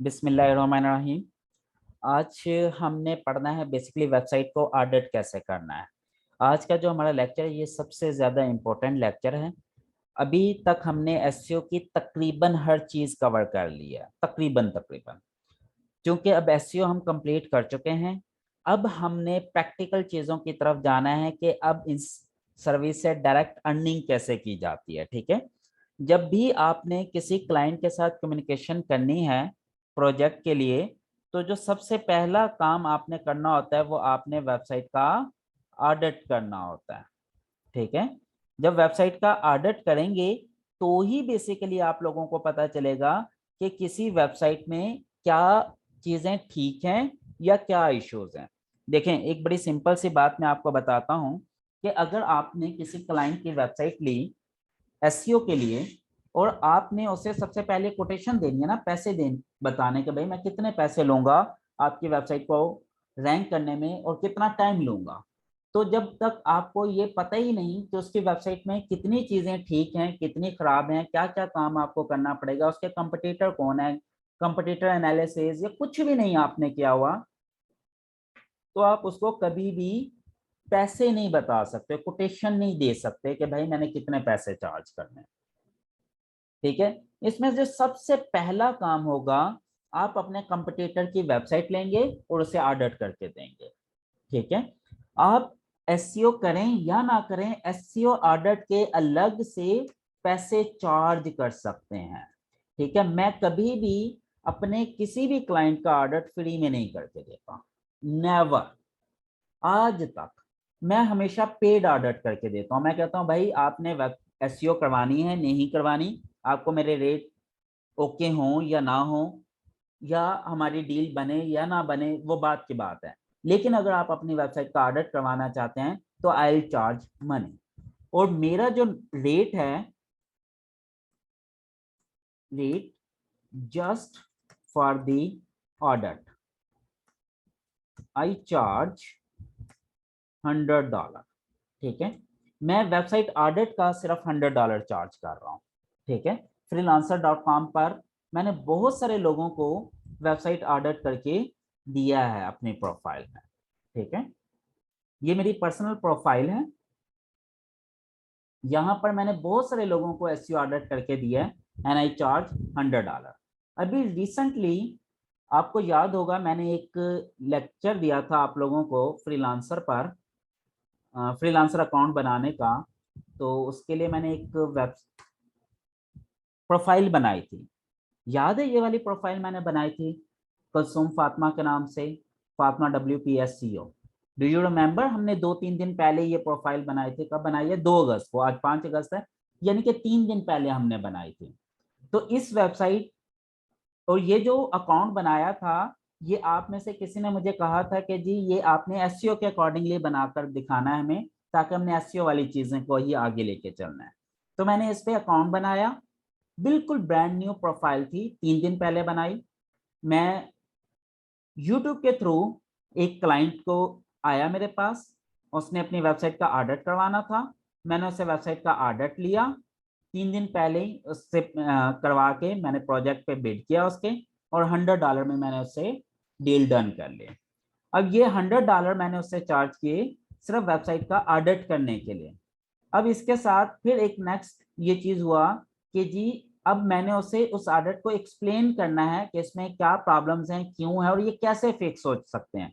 बिस्मिल्लाहिर्रहमानिर्रहीम। आज हमने पढ़ना है बेसिकली वेबसाइट को ऑडिट कैसे करना है। आज का जो हमारा लेक्चर है ये सबसे ज़्यादा इम्पोर्टेंट लेक्चर है। अभी तक हमने एसईओ की तकरीबन हर चीज़ कवर कर ली है, तकरीबन तकरीबन। क्योंकि अब एसईओ हम कंप्लीट कर चुके हैं, अब हमने प्रैक्टिकल चीज़ों की तरफ जाना है कि अब इस सर्विस से डायरेक्ट अर्निंग कैसे की जाती है। ठीक है, जब भी आपने किसी क्लाइंट के साथ कम्युनिकेशन करनी है प्रोजेक्ट के लिए, तो जो सबसे पहला काम आपने करना होता है वो आपने वेबसाइट का ऑडिट करना होता है। ठीक है, जब वेबसाइट का ऑडिट करेंगे तो ही बेसिकली आप लोगों को पता चलेगा कि किसी वेबसाइट में क्या चीजें ठीक हैं या क्या इश्यूज हैं। देखें, एक बड़ी सिंपल सी बात मैं आपको बताता हूं कि अगर आपने किसी क्लाइंट की वेबसाइट ली एसईओ के लिए और आपने उसे सबसे पहले कोटेशन देनी है ना, पैसे देने बताने के भाई मैं कितने पैसे लूंगा आपकी वेबसाइट को रैंक करने में और कितना टाइम लूंगा। तो जब तक आपको ये पता ही नहीं कि उसकी वेबसाइट में कितनी चीजें ठीक हैं कितनी खराब हैं, क्या क्या काम आपको करना पड़ेगा, उसके कंपटीटर कौन है, कंपटीटर एनालिसिस या कुछ भी नहीं आपने किया हुआ, तो आप उसको कभी भी पैसे नहीं बता सकते, कोटेशन नहीं दे सकते कि भाई मैंने कितने पैसे चार्ज करने। ठीक है, इसमें जो सबसे पहला काम होगा, आप अपने कंपटीटर की वेबसाइट लेंगे और उसे ऑडिट करके देंगे। ठीक है, आप एसईओ करें या ना करें, एसईओ ऑडिट के अलग से पैसे चार्ज कर सकते हैं। ठीक है, मैं कभी भी अपने किसी भी क्लाइंट का ऑडिट फ्री में नहीं करके देता, नेवर। आज तक मैं हमेशा पेड ऑडिट करके देता हूं। मैं कहता हूं भाई आपने एसईओ करवानी है नहीं करवानी, आपको मेरे रेट ओके हो या ना हो, या हमारी डील बने या ना बने वो बात की बात है, लेकिन अगर आप अपनी वेबसाइट का ऑडिट करवाना चाहते हैं तो आई विल चार्ज मनी। और मेरा जो रेट है, rate just for the audit, I charge $100। ठीक है, मैं वेबसाइट ऑडिट का सिर्फ $100 चार्ज कर रहा हूँ। ठीक है, freelancer.com पर मैंने बहुत सारे लोगों को वेबसाइट ऑडिट करके दिया है अपनी प्रोफाइल में। ठीक है, ये मेरी पर्सनल प्रोफाइल है, यहाँ पर मैंने बहुत सारे लोगों को एसईओ ऑडिट करके दिया है एंड आई चार्ज $100। अभी रिसेंटली आपको याद होगा मैंने एक लेक्चर दिया था आप लोगों को फ्रीलांसर पर, फ्रीलांसर अकाउंट बनाने का। तो उसके लिए मैंने एक वेब प्रोफाइल बनाई थी, याद है ये वाली प्रोफाइल मैंने बनाई थी कुलसुम फातिमा के नाम से, Fatima WPSCO। Do you remember? हमने 2-3 दिन पहले ये प्रोफाइल बनाई थी। कब बनाई है? 2 अगस्त को, आज 5 अगस्त है, यानी कि 3 दिन पहले हमने बनाई थी। तो इस वेबसाइट और ये जो अकाउंट बनाया था, ये आप में से किसी ने मुझे कहा था कि जी ये आपने एसईओ के अकॉर्डिंगली बनाकर दिखाना है हमें, ताकि हमने एसईओ वाली चीजें को ही आगे लेके चलना है। तो मैंने इस पे अकाउंट बनाया, बिल्कुल ब्रांड न्यू प्रोफाइल थी, 3 दिन पहले बनाई। मैं यूट्यूब के थ्रू एक क्लाइंट को आया मेरे पास, उसने अपनी वेबसाइट का ऑडिट करवाना था, मैंने उससे वेबसाइट का ऑडिट लिया 3 दिन पहले ही उससे करवा के मैंने प्रोजेक्ट पे बिड किया उसके, और $100 में मैंने उससे डील डन कर लिया। अब ये $100 मैंने उससे चार्ज किए सिर्फ वेबसाइट का ऑडिट करने के लिए। अब इसके साथ फिर एक नेक्स्ट ये चीज हुआ कि जी अब मैंने उसे उस ऑडिट को एक्सप्लेन करना है कि इसमें क्या प्रॉब्लम्स हैं, क्यों है और ये कैसे फिक्स हो सकते हैं।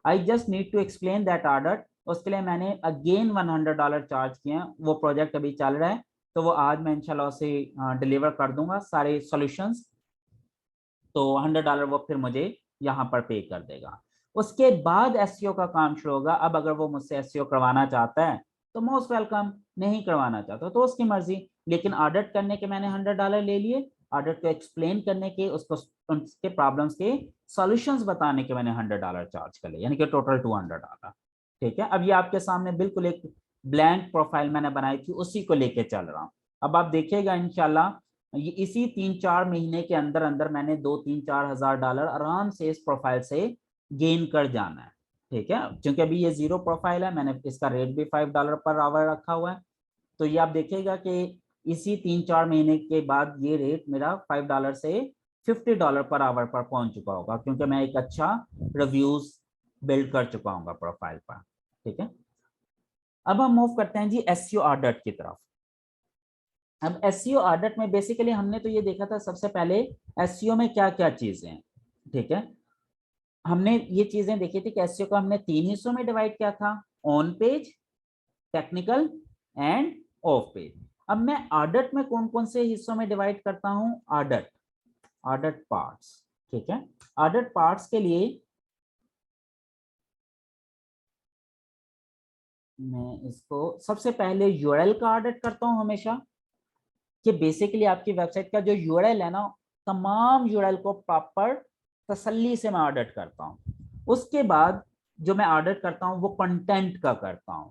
I just need to explain that audit. उसके लिए मैंने अगेन $100 चार्ज किया। वो प्रोजेक्ट अभी चल रहा है, तो वो आज मैं इंशाल्लाह उसे डिलीवर कर दूंगा सारे सॉल्यूशंस। तो $100 वो फिर मुझे यहाँ पर पे कर देगा। उसके बाद एसईओ का काम शुरू होगा। अब अगर वो मुझसे एसईओ करवाना चाहता है तो मोस्ट वेलकम, नहीं करवाना चाहता तो उसकी मर्जी। लेकिन ऑडिट करने के मैंने $100 ले लिए, ऑडिट को एक्सप्लेन करने के, उसको उसके प्रॉब्लम्स के सॉल्यूशंस बताने के मैंने $100 चार्ज कर लिए, यानी कि टोटल $200। ठीक है, अब ये आपके सामने बिल्कुल एक ब्लैंक प्रोफाइल मैंने बनाई थी, उसी को लेके चल रहा हूँ। अब आप देखिएगा इंशाल्लाह ये इसी 3-4 महीने के अंदर अंदर मैंने 2-3-4 हज़ार डॉलर आराम से इस प्रोफाइल से गेन कर जाना है। ठीक है, क्योंकि अभी ये जीरो प्रोफाइल है, मैंने इसका रेट भी $5 पर आवर रखा हुआ है। तो ये आप देखिएगा कि इसी 3-4 महीने के बाद ये रेट मेरा $5 से $50 पर आवर पर पहुंच चुका होगा, क्योंकि मैं एक अच्छा रिव्यूज बिल्ड कर चुका हूँ प्रोफाइल पर। ठीक है, अब हम मूव करते हैं जी एसईओ ऑडिट की तरफ। अब एसईओ ऑडिट में बेसिकली हमने तो ये देखा था सबसे पहले एसईओ में क्या क्या चीजें हैं। ठीक है, हमने ये चीजें देखी थी कि एसईओ को हमने 3 हिस्सों में डिवाइड किया था, on page, technical end of page. अब मैं ऑडिट में कौन कौन से हिस्सों में डिवाइड करता हूं, ऑडिट पार्ट्स। ठीक है, ऑडिट पार्ट्स के लिए मैं इसको सबसे पहले यूआरएल का ऑडिट करता हूं हमेशा, कि बेसिकली आपकी वेबसाइट का जो यूआरएल है ना, तमाम यूआरएल को प्रॉपर तसल्ली से मैं ऑडिट करता हूं। उसके बाद जो मैं ऑडिट करता हूं वो कंटेंट का करता हूं,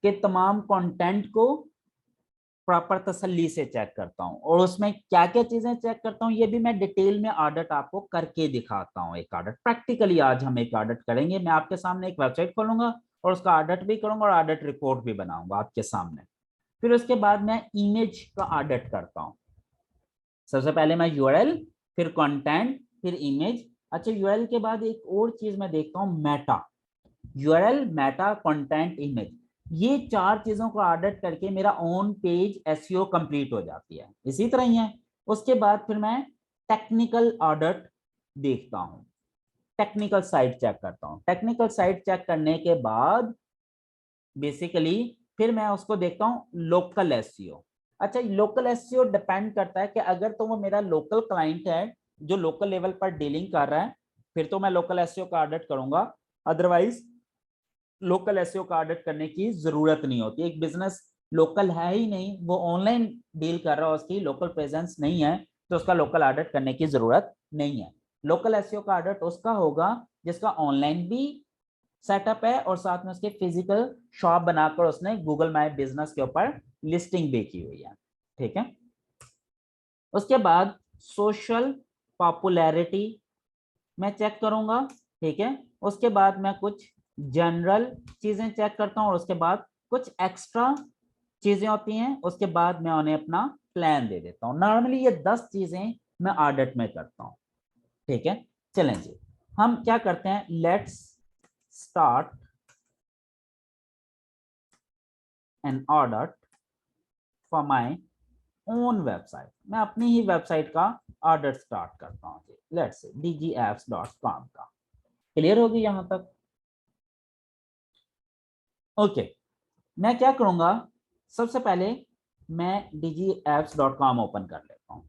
कि तमाम कंटेंट को प्रॉपर तसल्ली से चेक करता हूं, और उसमें क्या क्या चीजें चेक करता हूं ये भी मैं डिटेल में ऑडिट आपको करके दिखाता हूं। एक ऑडिट प्रैक्टिकली आज हम एक ऑडिट करेंगे, मैं आपके सामने एक वेबसाइट खोलूंगा और उसका ऑडिट भी करूंगा और ऑडिट रिपोर्ट भी बनाऊंगा आपके सामने। फिर उसके बाद मैं इमेज का ऑडिट करता हूं। सबसे पहले मैं यूआरएल, फिर कंटेंट, फिर इमेज। अच्छा, यूआरएल के बाद एक और चीज मैं देखता हूं, Meta. URL, Meta, content, image, ये 4 चीजों को ऑडिट करके मेरा ऑन पेज एसईओ कंप्लीट हो जाती है। इसी तरह ही है। उसके बाद फिर मैं टेक्निकल ऑडिट देखता हूं, टेक्निकल साइट चेक करता हूं। टेक्निकल साइट चेक करने के बाद बेसिकली फिर मैं उसको देखता हूं लोकल एसईओ। अच्छा, लोकल एसईओ डिपेंड करता है कि अगर तो वो मेरा लोकल क्लाइंट है जो लोकल लेवल पर डीलिंग कर रहा है, फिर तो मैं लोकल एसईओ का ऑडिट करूंगा। अदरवाइज लोकल एसईओ का ऑडिट करने की जरूरत नहीं होती। एक बिजनेस लोकल है ही नहीं, वो ऑनलाइन डील कर रहा है, उसकी लोकल प्रेजेंस नहीं है, तो उसका लोकल ऑडिट करने की जरूरत नहीं है। लोकल एसईओ का ऑडिट उसका होगा जिसका ऑनलाइन भी सेटअप है और साथ में उसके फिजिकल शॉप बनाकर उसने गूगल माई बिजनेस के ऊपर लिस्टिंग भी की हुई है। ठीक है, उसके बाद सोशल पॉपुलैरिटी मैं चेक करूंगा। ठीक है, उसके बाद मैं कुछ जनरल चीजें चेक करता हूं और उसके बाद कुछ एक्स्ट्रा चीजें होती हैं, उसके बाद मैं उन्हें अपना प्लान दे देता हूं। नॉर्मली ये 10 चीजें मैं ऑडिट में करता हूं। ठीक है, चलें जी, हम क्या करते हैं, let's start an audit for my own website. मैं अपनी ही वेबसाइट का ऑडिट स्टार्ट करता हूँ। लेट्स से dgapps.com का। क्लियर होगी यहां तक? ओके, मैं क्या करूंगा, सबसे पहले मैं dgapps.com ओपन कर लेता हूं।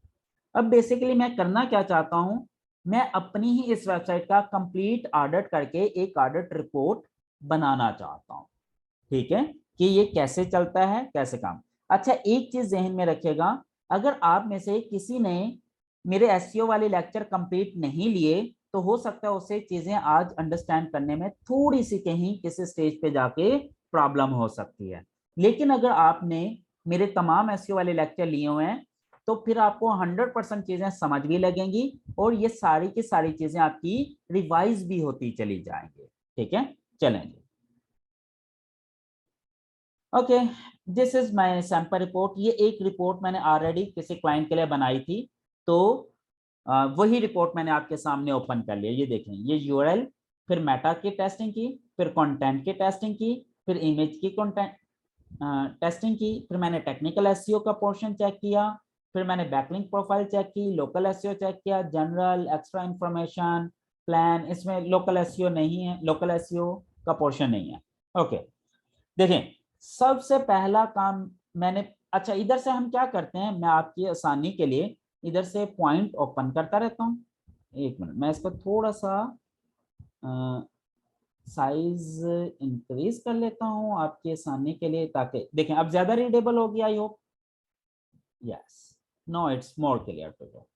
अब बेसिकली मैं करना क्या चाहता हूं, मैं अपनी ही इस वेबसाइट का कंप्लीट ऑडिट करके एक ऑडिट रिपोर्ट बनाना चाहता हूं। ठीक है, कि ये कैसे चलता है, कैसे काम। अच्छा, एक चीज जहन में रखिएगा, अगर आप में से किसी ने मेरे एसईओ वाले लेक्चर कंप्लीट नहीं लिए तो हो सकता है उसे चीजें आज अंडरस्टैंड करने में थोड़ी सी कहीं किसी स्टेज पे जाके प्रॉब्लम हो सकती है। लेकिन अगर आपने मेरे तमाम एसईओ वाले लेक्चर लिए हुए हैं तो फिर आपको 100% चीजें समझ भी लगेंगी और ये सारी की सारी चीजें आपकी रिवाइज भी होती चली जाएंगी। ठीक है, चलेंगे। Okay, this is my sample report. ये एक रिपोर्ट मैंने ऑलरेडी किसी क्लाइंट के लिए बनाई थी, तो वही रिपोर्ट मैंने आपके सामने ओपन कर लिया। ये देखें, ये यूआरएल, फिर मेटा की टेस्टिंग की, फिर कंटेंट की टेस्टिंग की, फिर इमेज की कंटेंट टेस्टिंग की, फिर मैंने टेक्निकल एसईओ का पोर्शन चेक किया, फिर मैंने बैकलिंक प्रोफाइल चेक की, लोकल एसईओ चेक किया, जनरल, एक्स्ट्रा इंफॉर्मेशन, प्लान। इसमें लोकल एसईओ नहीं है, लोकल एसईओ का पोर्शन नहीं है। ओके, देखें, सबसे पहला काम मैंने, अच्छा इधर से हम क्या करते हैं, मैं आपकी आसानी के लिए इधर से पॉइंट ओपन करता रहता हूँ। एक मिनट, मैं इसको थोड़ा सा साइज इंक्रीज कर लेता हूँ आपकी आसानी के लिए, ताकि देखें अब ज्यादा रीडेबल हो गया। I hope, yes, no it's more clear to go.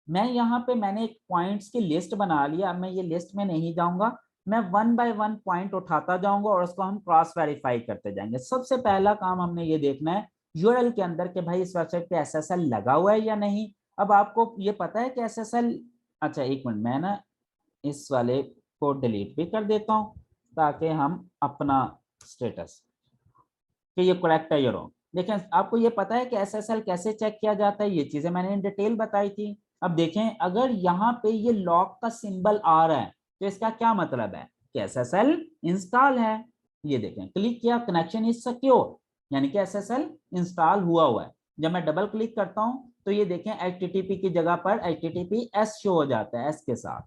मैं यहाँ पे मैंने एक पॉइंट्स की लिस्ट बना लिया। अब मैं ये लिस्ट में नहीं जाऊंगा, मैं 1 बाय 1 पॉइंट उठाता जाऊंगा और उसको हम क्रॉस वेरीफाई करते जाएंगे। सबसे पहला काम हमने ये देखना है यूआरएल के अंदर कि भाई इस वेबसाइट पे एसएसएल लगा हुआ है या नहीं। अब आपको ये पता है कि एसएसएल, अच्छा एक मिनट, मैं ना इस वाले को डिलीट भी कर देता हूँ ताकि हम अपना स्टेटस कि ये करेक्ट है या रॉन्ग। लेकिन आपको ये पता है कि एसएसएल कैसे चेक किया जाता है, ये चीजें मैंने इन डिटेल बताई थी। अब देखें अगर यहाँ पे ये लॉक का सिंबल आ रहा है तो इसका क्या मतलब है कि SSL इंस्टॉल है। ये देखें क्लिक किया, कनेक्शन इज सिक्योर, यानी कि SSL इंस्टॉल हुआ है। जब मैं डबल क्लिक करता हूं तो ये देखें HTTP की जगह पर HTTPS शो हो जाता है S के साथ।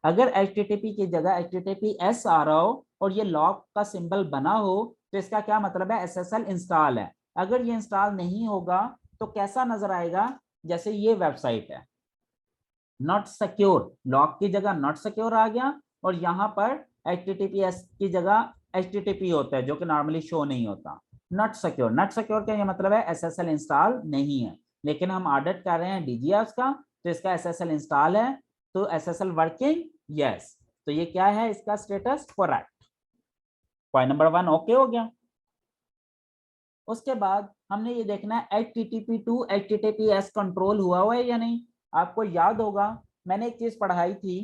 अगर HTTP की जगह HTTPS आ रहा हो और ये लॉक का सिंबल बना हो तो इसका क्या मतलब है SSL इंस्टॉल है। अगर ये इंस्टॉल नहीं होगा तो कैसा नजर आएगा, जैसे ये वेबसाइट है नॉट सिक्योर, लॉक की जगह नॉट सिक्योर आ गया और यहाँ पर HTTPS की जगह HTTP होता है जो कि नॉर्मली शो नहीं होता। नॉट सिक्योर, नॉट सिक्योर का ये मतलब है SSL इंस्टॉल नहीं है, लेकिन हम ऑडिट कर रहे हैं DGIS का तो इसका SSL इंस्टॉल है। तो SSL वर्किंग यस, तो ये क्या है इसका status correct. Point number 1 okay हो गया। उसके बाद हमने ये देखना है HTTP टू HTTPS कंट्रोल हुआ है या नहीं। आपको याद होगा मैंने एक चीज पढ़ाई थी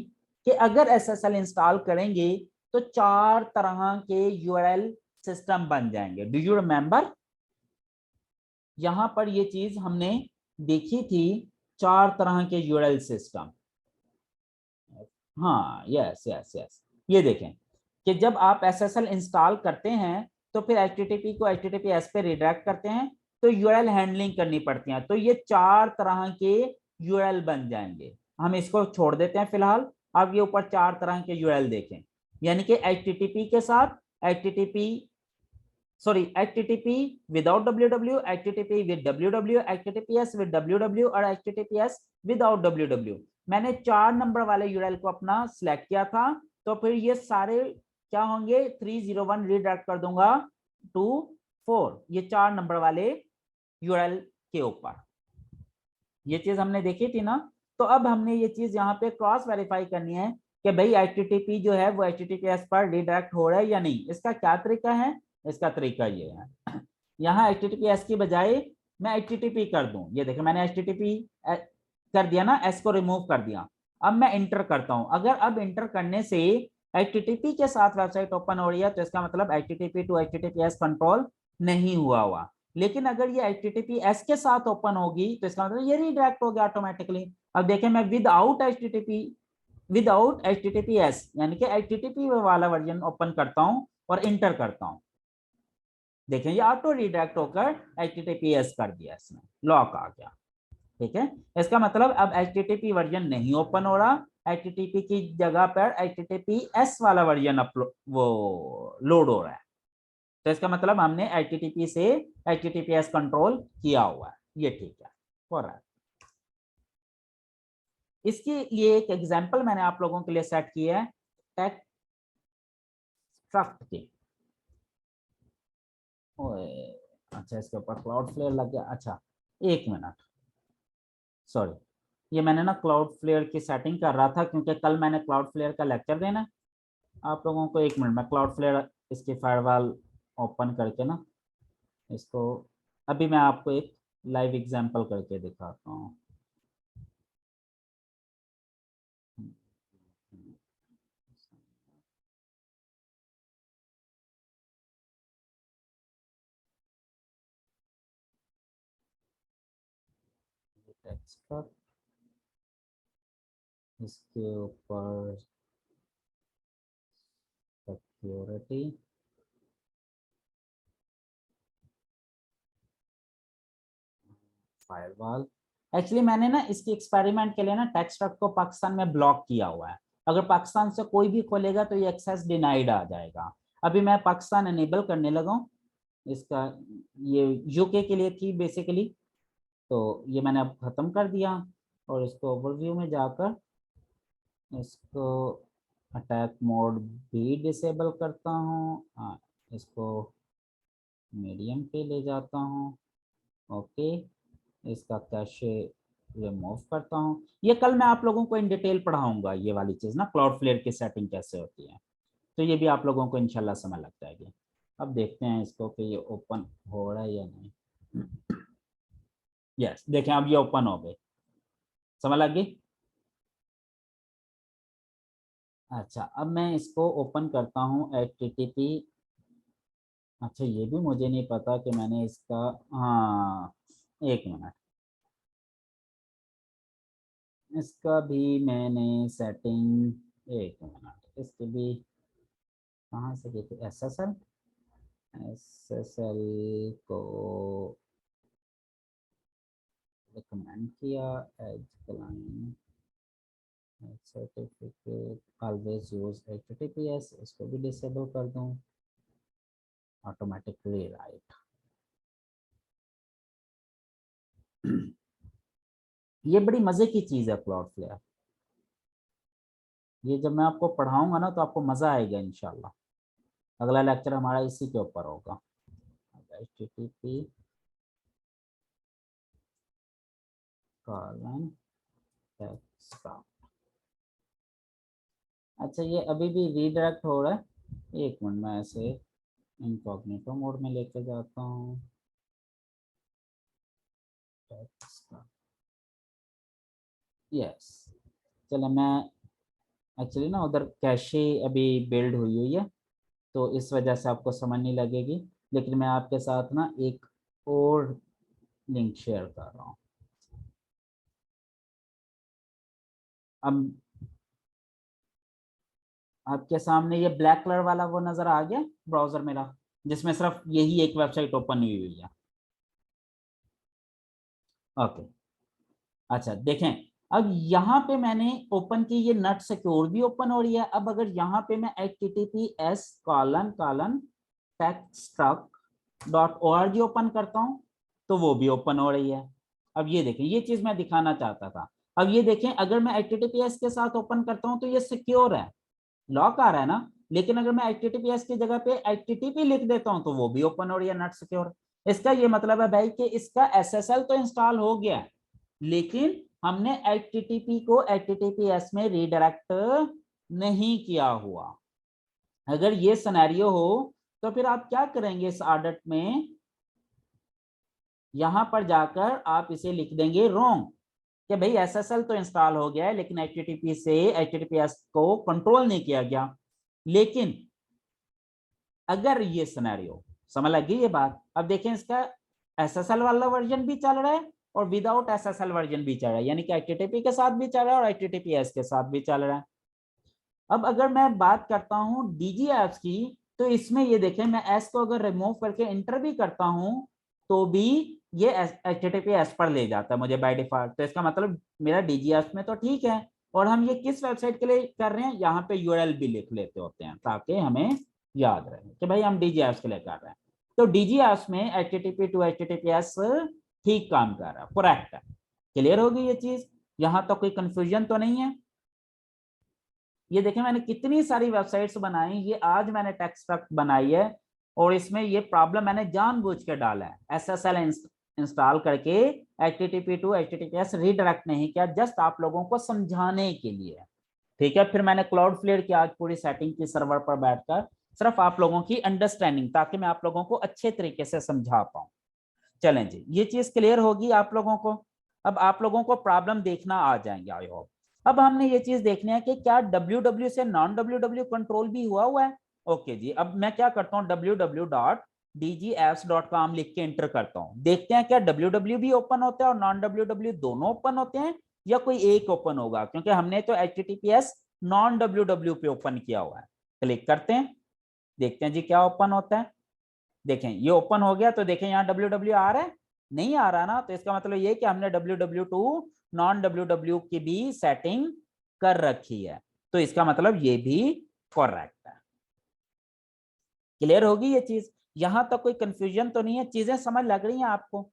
कि अगर SSL इंस्टॉल करेंगे तो 4 तरह के URL सिस्टम बन जाएंगे। Do you remember? यहां पर ये चीज हमने देखी थी, 4 तरह के URL सिस्टम। हाँ यस यस यस, ये देखें कि जब आप SSL इंस्टॉल करते हैं तो फिर HTTP को HTTPS पे रिडायरेक्ट करते हैं तो URL हैंडलिंग करनी पड़ती है। तो ये 4 तरह के URL बन जाएंगे। हम इसको छोड़ देते हैं फिलहाल। अब ये ऊपर 4 तरह के URL देखें, यानी कि HTTP के साथ HTTP sorry HTTP without www, HTTP with www, HTTPS with www और HTTPS विदाउट www। मैंने 4 नंबर वाले URL को अपना सिलेक्ट किया था, तो फिर ये सारे क्या होंगे 301 रीडायरेक्ट कर दूंगा टू 4, ये 4 नंबर वाले URL के ऊपर। ये चीज हमने देखी थी ना। तो अब हमने ये चीज यहाँ पे क्रॉस वेरीफाई करनी है कि भाई HTTP जो है वो HTTPS पर रिडायरेक्ट हो रहा है या नहीं। इसका क्या तरीका है, इसका तरीका ये है यहाँ HTTPS की बजाय मैं HTTP कर दूं। ये देखिए मैंने HTTP कर दिया ना, S को रिमूव कर दिया। अब मैं इंटर करता हूं, अगर अब इंटर करने से HTTP के साथ वेबसाइट ओपन हो रही है तो इसका मतलब HTTP टू HTTPS कंट्रोल नहीं हुआ। लेकिन अगर ये HTTPS के साथ ओपन होगी तो इसका मतलब ये रीडायरेक्ट हो गया ऑटोमेटिकली। अब देखें मैं विदाउट HTTPS यानी कि HTTP वाला वर्जन ओपन करता हूं और इंटर करता हूं, देखें ये ऑटो रिडायरेक्ट होकर HTTPS कर दिया, इसमें लॉक आ गया। ठीक है, इसका मतलब अब HTTP वर्जन नहीं ओपन हो रहा, HTTP की जगह पर HTTPS वाला वर्जन वो लोड हो रहा है। तो इसका मतलब हमने HTTP से HTTPS कंट्रोल किया हुआ है, ये ठीक है हो रहा है। इसके लिए एक एग्जांपल मैंने आप लोगों के लिए सेट किया है टेक्स्ट की। अच्छा इसके ऊपर क्लाउड फ्लेयर लग गया। अच्छा एक मिनट, सॉरी, ये मैंने ना क्लाउड फ्लेयर की सेटिंग कर रहा था क्योंकि कल मैंने क्लाउड फ्लेयर का लेक्चर देना है आप लोगों को। एक मिनट में क्लाउड फ्लेयर इसकी फायरवॉल ओपन करके ना इसको अभी मैं आपको एक लाइव एग्जांपल करके दिखाता हूँ। टेक्स्ट पर इसके ऊपर सिक्योरिटी, फायरवॉल। एक्चुअली मैंने ना इसकी एक्सपेरिमेंट के लिए ना टेक्स्टअप को पाकिस्तान में ब्लॉक किया हुआ है। अगर पाकिस्तान से कोई भी खोलेगा तो ये एक्सेस डिनाइड आ जाएगा। अभी मैं पाकिस्तान एनेबल करने लगा हूँ इसका, ये यूके के लिए थी बेसिकली, तो ये मैंने अब खत्म कर दिया और इसको ओवरव्यू में जाकर इसको अटैक मोड भी डिसेबल करता हूँ। हाँ, इसको मीडियम पे ले जाता हूँ। ओके, इसका कैशे रिमूव करता हूँ। ये कल मैं आप लोगों को इन डिटेल पढ़ाऊंगा, ये वाली चीज़ ना क्लाउड फ्लेयर की सेटिंग कैसे होती है, तो ये भी आप लोगों को इंशाल्लाह समझ लग जाएगी। अब देखते हैं इसको कि ये ओपन हो रहा है या नहीं। यस देखें अब ये ओपन हो गए, समझ लग गई। अच्छा अब मैं इसको ओपन करता हूँ HTTP। अच्छा ये भी मुझे नहीं पता कि मैंने इसका, हाँ एक मिनट, इसका भी मैंने सेटिंग, एक मिनट, इसके भी कहाँ से की थी, SSL को रिकमेंड किया as client certificate always use HTTPS, इसको भी डिसेबल कर दूं, ऑटोमेटिकली राइट। ये बड़ी मजे की चीज है क्लाउडफ्लेयर, ये जब मैं आपको पढ़ाऊंगा ना तो आपको मजा आएगा इंशाल्लाह। अगला लेक्चर हमारा इसी के ऊपर होगा, HTTP कॉलन टेक्स्ट। अच्छा ये अभी भी रीडायरेक्ट हो रहा है, एक मिनट मैं ऐसे इनकॉग्निटो मोड में लेके जाता हूँ। यस, चलो मैं एक्चुअली ना उधर कैशे अभी बिल्ड हुई हुई है तो इस वजह से आपको समझ नहीं लगेगी, लेकिन मैं आपके साथ ना एक और लिंक शेयर कर रहा हूँ। अब आपके सामने ये ब्लैक कलर वाला वो नजर आ गया ब्राउजर मेरा, जिसमें सिर्फ यही एक वेबसाइट ओपन हुई हुई है। ओके, अच्छा देखें, अब यहाँ पे मैंने ओपन की, ये नट सिक्योर भी ओपन हो रही है। अब अगर यहाँ पे मैं https colon colon techstruct.org open करता हूँ तो वो भी ओपन हो रही है। अब ये देखें, ये चीज मैं दिखाना चाहता था। अब ये देखें, अगर मैं https के साथ ओपन करता हूँ तो ये सिक्योर है, लॉक आ रहा है ना, लेकिन अगर मैं https की जगह पे http लिख देता हूँ तो वो भी ओपन हो रही है, नॉट सिक्योर। इसका ये मतलब है भाई कि इसका SSL तो इंस्टॉल हो गया है, लेकिन हमने HTTP को HTTPS में रीडायरेक्ट नहीं किया हुआ। अगर ये सिनेरियो हो तो फिर आप क्या करेंगे इस ऑडिट में, यहां पर जाकर आप इसे लिख देंगे रॉन्ग कि भाई SSL तो इंस्टॉल हो गया है लेकिन HTTP से HTTPS को कंट्रोल नहीं किया गया। लेकिन अगर ये सिनेरियो, समझ लगी ये बात, अब देखें इसका SSL वाला वर्जन भी चल रहा है और विदाउट SSL वर्जन भी चल रहा है, यानी कि HTTP के साथ भी चल रहा है और HTTPS के साथ भी चल रहा है। अब अगर मैं बात करता हूं DG एप्स की, तो इसमें ये देखें, मैं S को अगर रिमूव करके इंटर भी करता हूं तो भी ये HTTPS पर ले जाता है मुझे बाय डिफॉल्ट। तो इसका मतलब मेरा DG एप्स में तो ठीक है। और हम ये किस वेबसाइट के लिए कर रहे हैं, यहाँ पे URL भी लिख लेते होते हैं ताकि हमें याद रहे कि भाई हम DG एप्स के लिए कर रहे हैं। तो DG एप्स में HTTP to HTTPS ठीक काम कर रहा है, करेक्ट है। क्लियर होगी ये चीज, यहां तक कोई कंफ्यूजन तो नहीं है। ये देखें, मैंने कितनी सारी वेबसाइट्स बनाई, ये आज मैंने टेक्स्ट बनाई है और इसमें ये प्रॉब्लम मैंने जानबूझ के डाला है, SSL इंस्टॉल करके HTTP टू HTTPS रीडायरेक्ट नहीं किया, जस्ट आप लोगों को समझाने के लिए। ठीक है, फिर मैंने क्लाउडफ्लेयर की आज पूरी सेटिंग की सर्वर पर बैठकर, सिर्फ आप लोगों की अंडरस्टैंडिंग, ताकि मैं आप लोगों को अच्छे तरीके से समझा पाऊं। चलें जी, ये चीज क्लियर होगी आप लोगों को। अब आप लोगों को प्रॉब्लम देखना आ जाएंगे आई होप। अब हमने ये चीज देखनी है कि क्या www से नॉन www कंट्रोल भी हुआ है। ओके जी, अब मैं क्या करता हूँ, www.dgapps.com लिख के एंटर करता हूँ, देखते हैं क्या www भी ओपन होता है और नॉन www दोनों ओपन होते हैं या कोई एक ओपन होगा, क्योंकि हमने तो HTTPS नॉन www पे ओपन किया हुआ है। क्लिक करते हैं, देखते हैं जी क्या ओपन होता है। देखें ये ओपन हो गया, तो देखें यहाँ www आ रहा है, नहीं आ रहा ना, तो इसका मतलब ये कि हमने www टू नॉन www की भी सेटिंग कर रखी है, तो इसका मतलब ये भी करेक्ट है। क्लियर होगी ये चीज, यहां तक कोई कंफ्यूजन तो नहीं है, चीजें समझ लग रही हैं आपको।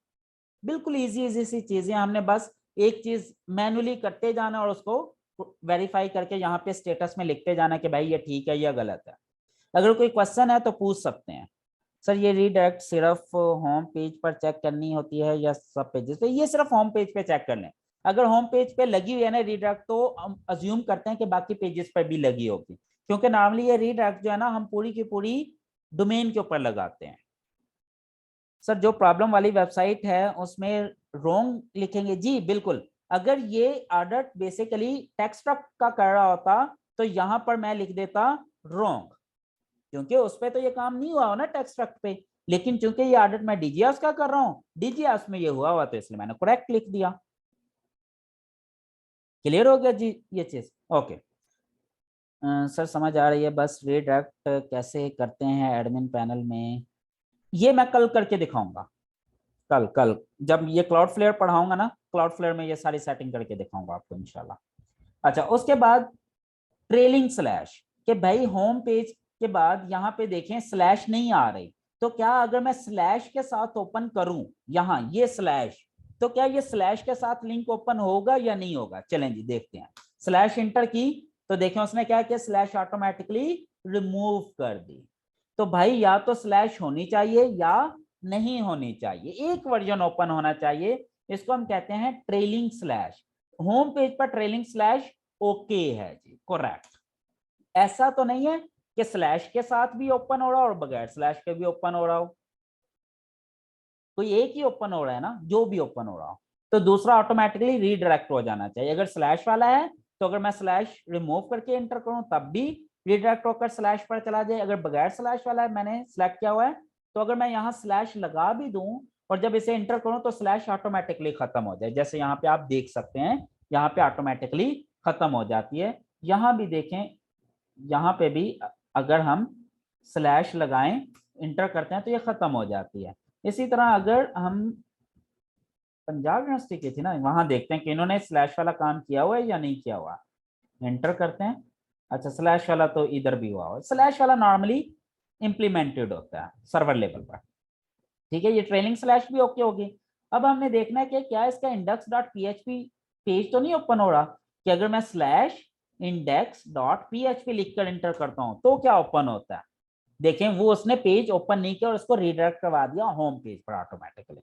बिल्कुल इजी इजी सी चीजें, हमने बस एक चीज मैनुअली करते जाना और उसको वेरीफाई करके यहाँ पे स्टेटस में लिखते जाना कि भाई ये ठीक है या गलत है। अगर कोई क्वेश्चन है तो पूछ सकते हैं। सर ये रीडायरेक्ट सिर्फ होम पेज पर चेक करनी होती है या सब पेजेस पे, ये सिर्फ होम पेज पे चेक कर लें। अगर होम पेज पे लगी हुई है ना रीडायरेक्ट, तो हम अज्यूम करते हैं कि बाकी पेजेस पर भी लगी होगी, क्योंकि नॉर्मली ये रीडायरेक्ट जो है ना हम पूरी की पूरी डोमेन के ऊपर लगाते हैं। सर जो प्रॉब्लम वाली वेबसाइट है उसमें रॉन्ग लिखेंगे जी, बिल्कुल। अगर ये ऑडिट बेसिकली टेक्स्ट का कर रहा होता तो यहां पर मैं लिख देता रॉन्ग, क्योंकि उस पर तो ये काम नहीं हुआ हो ना टेक्स्ट पे। लेकिन चूंकि ये ऑडिट मैं डीजीएस का कर रहा हूँ, डीजीएस में ये हुआ तो इसलिए मैंने करेक्ट लिख दिया। क्लियर हो गया जी ये चीज? ओके सर समझ आ रही है, बस रीडायरेक्ट कैसे करते हैं एडमिन पैनल में, ये मैं कल करके दिखाऊंगा। कल कल जब ये क्लाउड फ्लेयर पढ़ाऊंगा ना, क्लाउड फ्लेयर में ये सारी सेटिंग करके दिखाऊंगा आपको इंशाल्लाह। अच्छा उसके बाद ट्रेलिंग स्लैश, कि भाई होम पेज के बाद यहाँ पे देखें स्लैश नहीं आ रही, तो क्या अगर मैं स्लैश के साथ ओपन करूं यहाँ ये स्लैश, तो क्या ये स्लैश के साथ लिंक ओपन होगा या नहीं होगा? चलें जी देखते हैं। स्लैश इंटर की तो देखें उसने क्या किया, स्लैश ऑटोमेटिकली रिमूव कर दी। तो भाई या तो स्लैश होनी चाहिए या नहीं होनी चाहिए, एक वर्जन ओपन होना चाहिए। इसको हम कहते हैं ट्रेलिंग स्लैश। होम पेज पर ट्रेलिंग स्लैश ओके है जी, करेक्ट। ऐसा तो नहीं है कि स्लैश के साथ भी ओपन हो रहा हो और बगैर स्लैश के भी ओपन हो रहा हो, कोई एक ही ओपन हो रहा है ना, जो भी ओपन हो रहा हो। तो दूसरा ऑटोमेटिकली रीडायरेक्ट हो जाना चाहिए। अगर स्लैश वाला है तो अगर मैं स्लैश रिमूव करके एंटर करूं तब भी रीडायरेक्ट होकर स्लैश पर चला जाए। अगर बगैर स्लैश वाला है, मैंने सेलेक्ट किया हुआ है, तो अगर मैं यहाँ स्लैश लगा भी दूं और जब इसे एंटर करूं तो स्लैश ऑटोमेटिकली खत्म हो जाए। जैसे यहाँ पे आप देख सकते हैं, यहाँ पे ऑटोमेटिकली खत्म हो जाती है। यहाँ भी देखें, यहाँ पे भी अगर हम स्लैश लगाएं इंटर करते हैं तो ये खत्म हो जाती है। इसी तरह अगर हम पंजाब यूनिवर्सिटी की थी ना, वहां देखते हैं कि इन्होंने स्लैश वाला काम किया हुआ है या नहीं किया हुआ। एंटर करते हैं, अच्छा स्लैश वाला तो इधर भी हुआ हुआ। स्लैश वाला नॉर्मली इंप्लीमेंटेड होता है सर्वर लेवल पर, ठीक है। ये ट्रेलिंग स्लैश भी ओके होगी। अब हमने देखना है कि क्या इसका इंडेक्स डॉट पीएचपी पेज तो नहीं ओपन हो रहा, कि अगर मैं स्लैश इंडेक्स डॉट पीएचपी लिखकर इंटर करता हूं तो क्या ओपन होता है। देखें वो उसने पेज ओपन नहीं किया और उसको रीडायरेक्ट करवा दिया होम पेज पर ऑटोमेटिकली।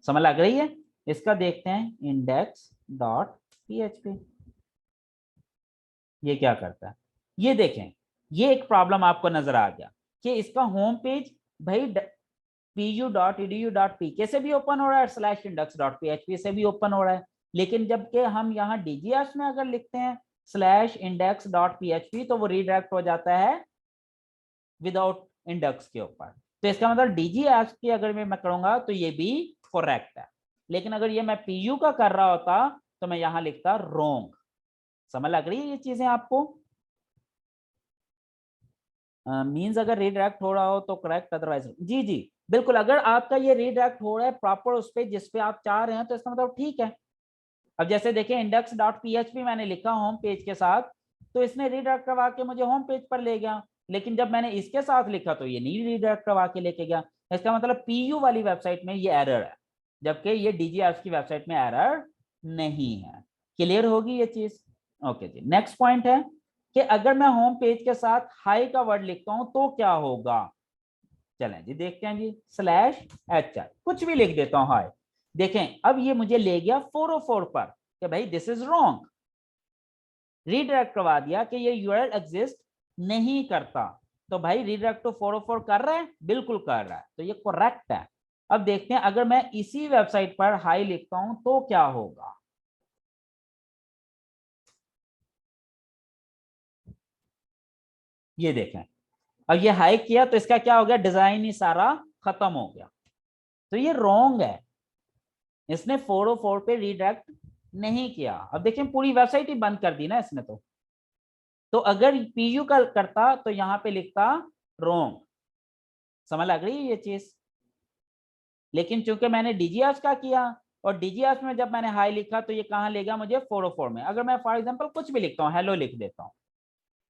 समझ लग रही है? इसका देखते हैं इंडेक्स डॉट पीएचपी, ये क्या करता है। ये देखें, ये एक प्रॉब्लम आपको नजर आ गया कि इसका होम पेज भाई pu.edu.pk से भी ओपन हो रहा है, स्लैश इंडेक्स डॉट पीएचपी से भी ओपन हो रहा है। लेकिन जबकि हम यहाँ डीजीएस में अगर लिखते हैं स्लैश इंडेक्स डॉट पीएचपी तो वो रीडायरेक्ट हो जाता है विदाउट इंडेक्स के ऊपर। तो इसका मतलब डीजीएस की अगर मैं करूंगा तो ये भी करेक्ट है। लेकिन अगर ये मैं पीयू का कर रहा होता तो मैं यहां लिखता रोंग। समझ लग रही है ये चीजें आपको? मींस अगर रीडायरेक्ट हो रहा हो तो करेक्ट, अदरवाइज जी जी बिल्कुल। अगर आपका ये रीडायरेक्ट हो रहा है प्रॉपर उस पे जिस पे आप चाह रहे हैं तो इसका मतलब ठीक है। अब जैसे देखिए इंडेक्स डॉट पीएचपी मैंने लिखा होम पेज के साथ, तो इसने रीडायरेक्ट करवा के मुझे होम पेज पर ले गया। लेकिन जब मैंने इसके साथ लिखा तो ये नहीं रीडायरेक्ट करवा के लेके गया। इसका मतलब पीयू वाली वेबसाइट में ये एरर है, जबकि ये डीजीएफ की वेबसाइट में एरर नहीं है। क्लियर होगी ये चीज? ओके जी। नेक्स्ट पॉइंट है कि अगर मैं होम पेज के साथ हाई का वर्ड लिखता हूं तो क्या होगा। चलें जी देखते हैं जी। स्लैश एच आई कुछ भी लिख देता हूं हाई, देखें अब ये मुझे ले गया 404 पर कि भाई दिस इज रॉन्ग, रीडायरेक्ट करवा दिया कि ये यूआरएल एग्जिस्ट नहीं करता। तो भाई रीडायरेक्ट टू 404 कर रहा है, बिल्कुल कर रहा है, तो ये करेक्ट है। अब देखते हैं अगर मैं इसी वेबसाइट पर हाई लिखता हूं तो क्या होगा। ये देखें, अब ये हाई किया तो इसका क्या हो गया, डिजाइन ही सारा खत्म हो गया। तो ये रॉन्ग है, इसने 404 पे रीडायरेक्ट नहीं किया। अब देखिए पूरी वेबसाइट ही बंद कर दी ना इसने। तो अगर पीयू का करता तो यहां पे लिखता रोंग। समझ लग रही है ये चीज? लेकिन चूंकि मैंने डीजीएस का किया और डीजीएस में जब मैंने हाई लिखा तो ये कहां ले गया मुझे 404 में। अगर मैं फॉर एग्जांपल कुछ भी लिखता हूँ, हेलो लिख देता हूँ,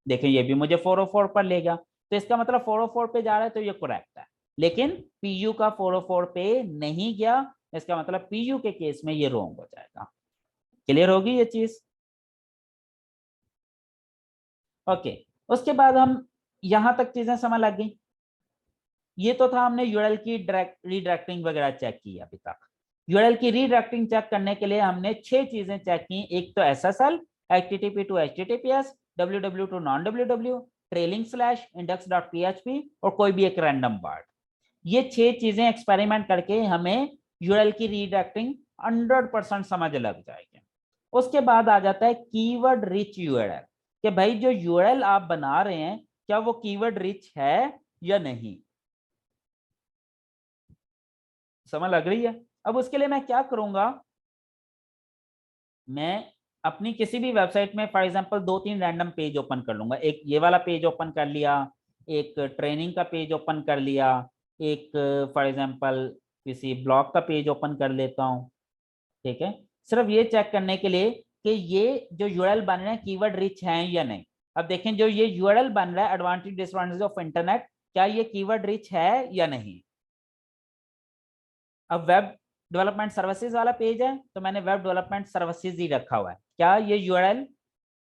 देखिए ये भी मुझे 404 पर ले गया। तो इसका मतलब 404 पे जा रहा है तो ये करेक्ट है। लेकिन पीयू का 404 पे नहीं गया, इसका मतलब पीयू के केस में ये रोंग हो जाएगा। क्लियर होगी ये चीज? ओके। उसके बाद हम यहां तक चीजें समझ लग गई। ये तो था हमने यूआरएल की रीडायरेक्टिंग वगैरह चेक की अभी तक। यूआरएल की रीडायरेक्टिंग चेक करने के लिए हमने 6 चीजें चेक की। एक तो SSL, HTTP to HTTPS, WWW to non WWW, trailing slash, index dot PHP और कोई भी एक रैंडम वर्ड। ये 6 चीजें एक्सपेरिमेंट करके हमें यूआरएल की रीडायरेक्टिंग 100% समझ लग जाएगी। उसके बाद आ जाता है कीवर्ड रिच यूआरएल, कि भाई जो यूआरएल आप बना रहे हैं क्या वो कीवर्ड रिच है या नहीं। समझ लग रही है? अब उसके लिए मैं क्या करूंगा, मैं अपनी किसी भी वेबसाइट में for example 2-3 random page open कर लूंगा। एक ये वाला पेज ओपन कर लिया, एक ट्रेनिंग का पेज ओपन कर लिया, एक फॉर एग्जांपल किसी ब्लॉग का पेज ओपन कर लेता हूँ। ठीक है, सिर्फ ये चेक करने के लिए कि ये जो यूआरएल बन रहे हैं कीवर्ड रिच हैं या नहीं। अब देखें जो ये यूआरएल बन रहा है एडवांटेज डिसएडवांटेज ऑफ इंटरनेट, क्या ये कीवर्ड रिच है या नहीं। अब वेब डेवलपमेंट सर्विसेज वाला पेज है तो मैंने वेब डेवलपमेंट सर्विसेज ही रखा हुआ है। क्या ये यूआरएल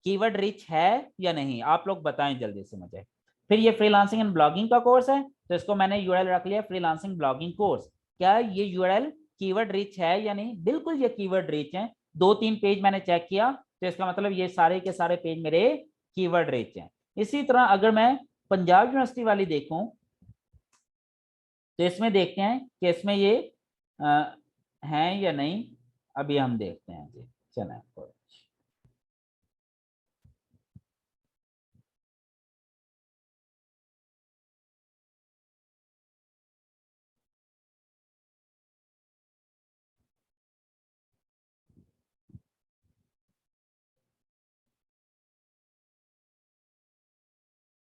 कीवर्ड रिच है या नहीं, आप लोग बताएं जल्दी से मुझे। फिर ये फ्रीलांसिंग एंड ब्लॉगिंग का कोर्स है तो इसको मैंने यूआरएल रख लिया फ्रीलांसिंग ब्लॉगिंग कोर्स। क्या ये यूआरएल कीवर्ड रिच है या नहीं, बिल्कुल ये कीवर्ड रिच है। 2-3 पेज मैंने चेक किया तो इसका मतलब ये सारे के सारे पेज मेरे कीवर्ड रिच हैं। इसी तरह अगर मैं पंजाब यूनिवर्सिटी वाली देखूं तो इसमें देखते हैं कि इसमें ये हैं या नहीं। अभी हम देखते हैं जी, चलें।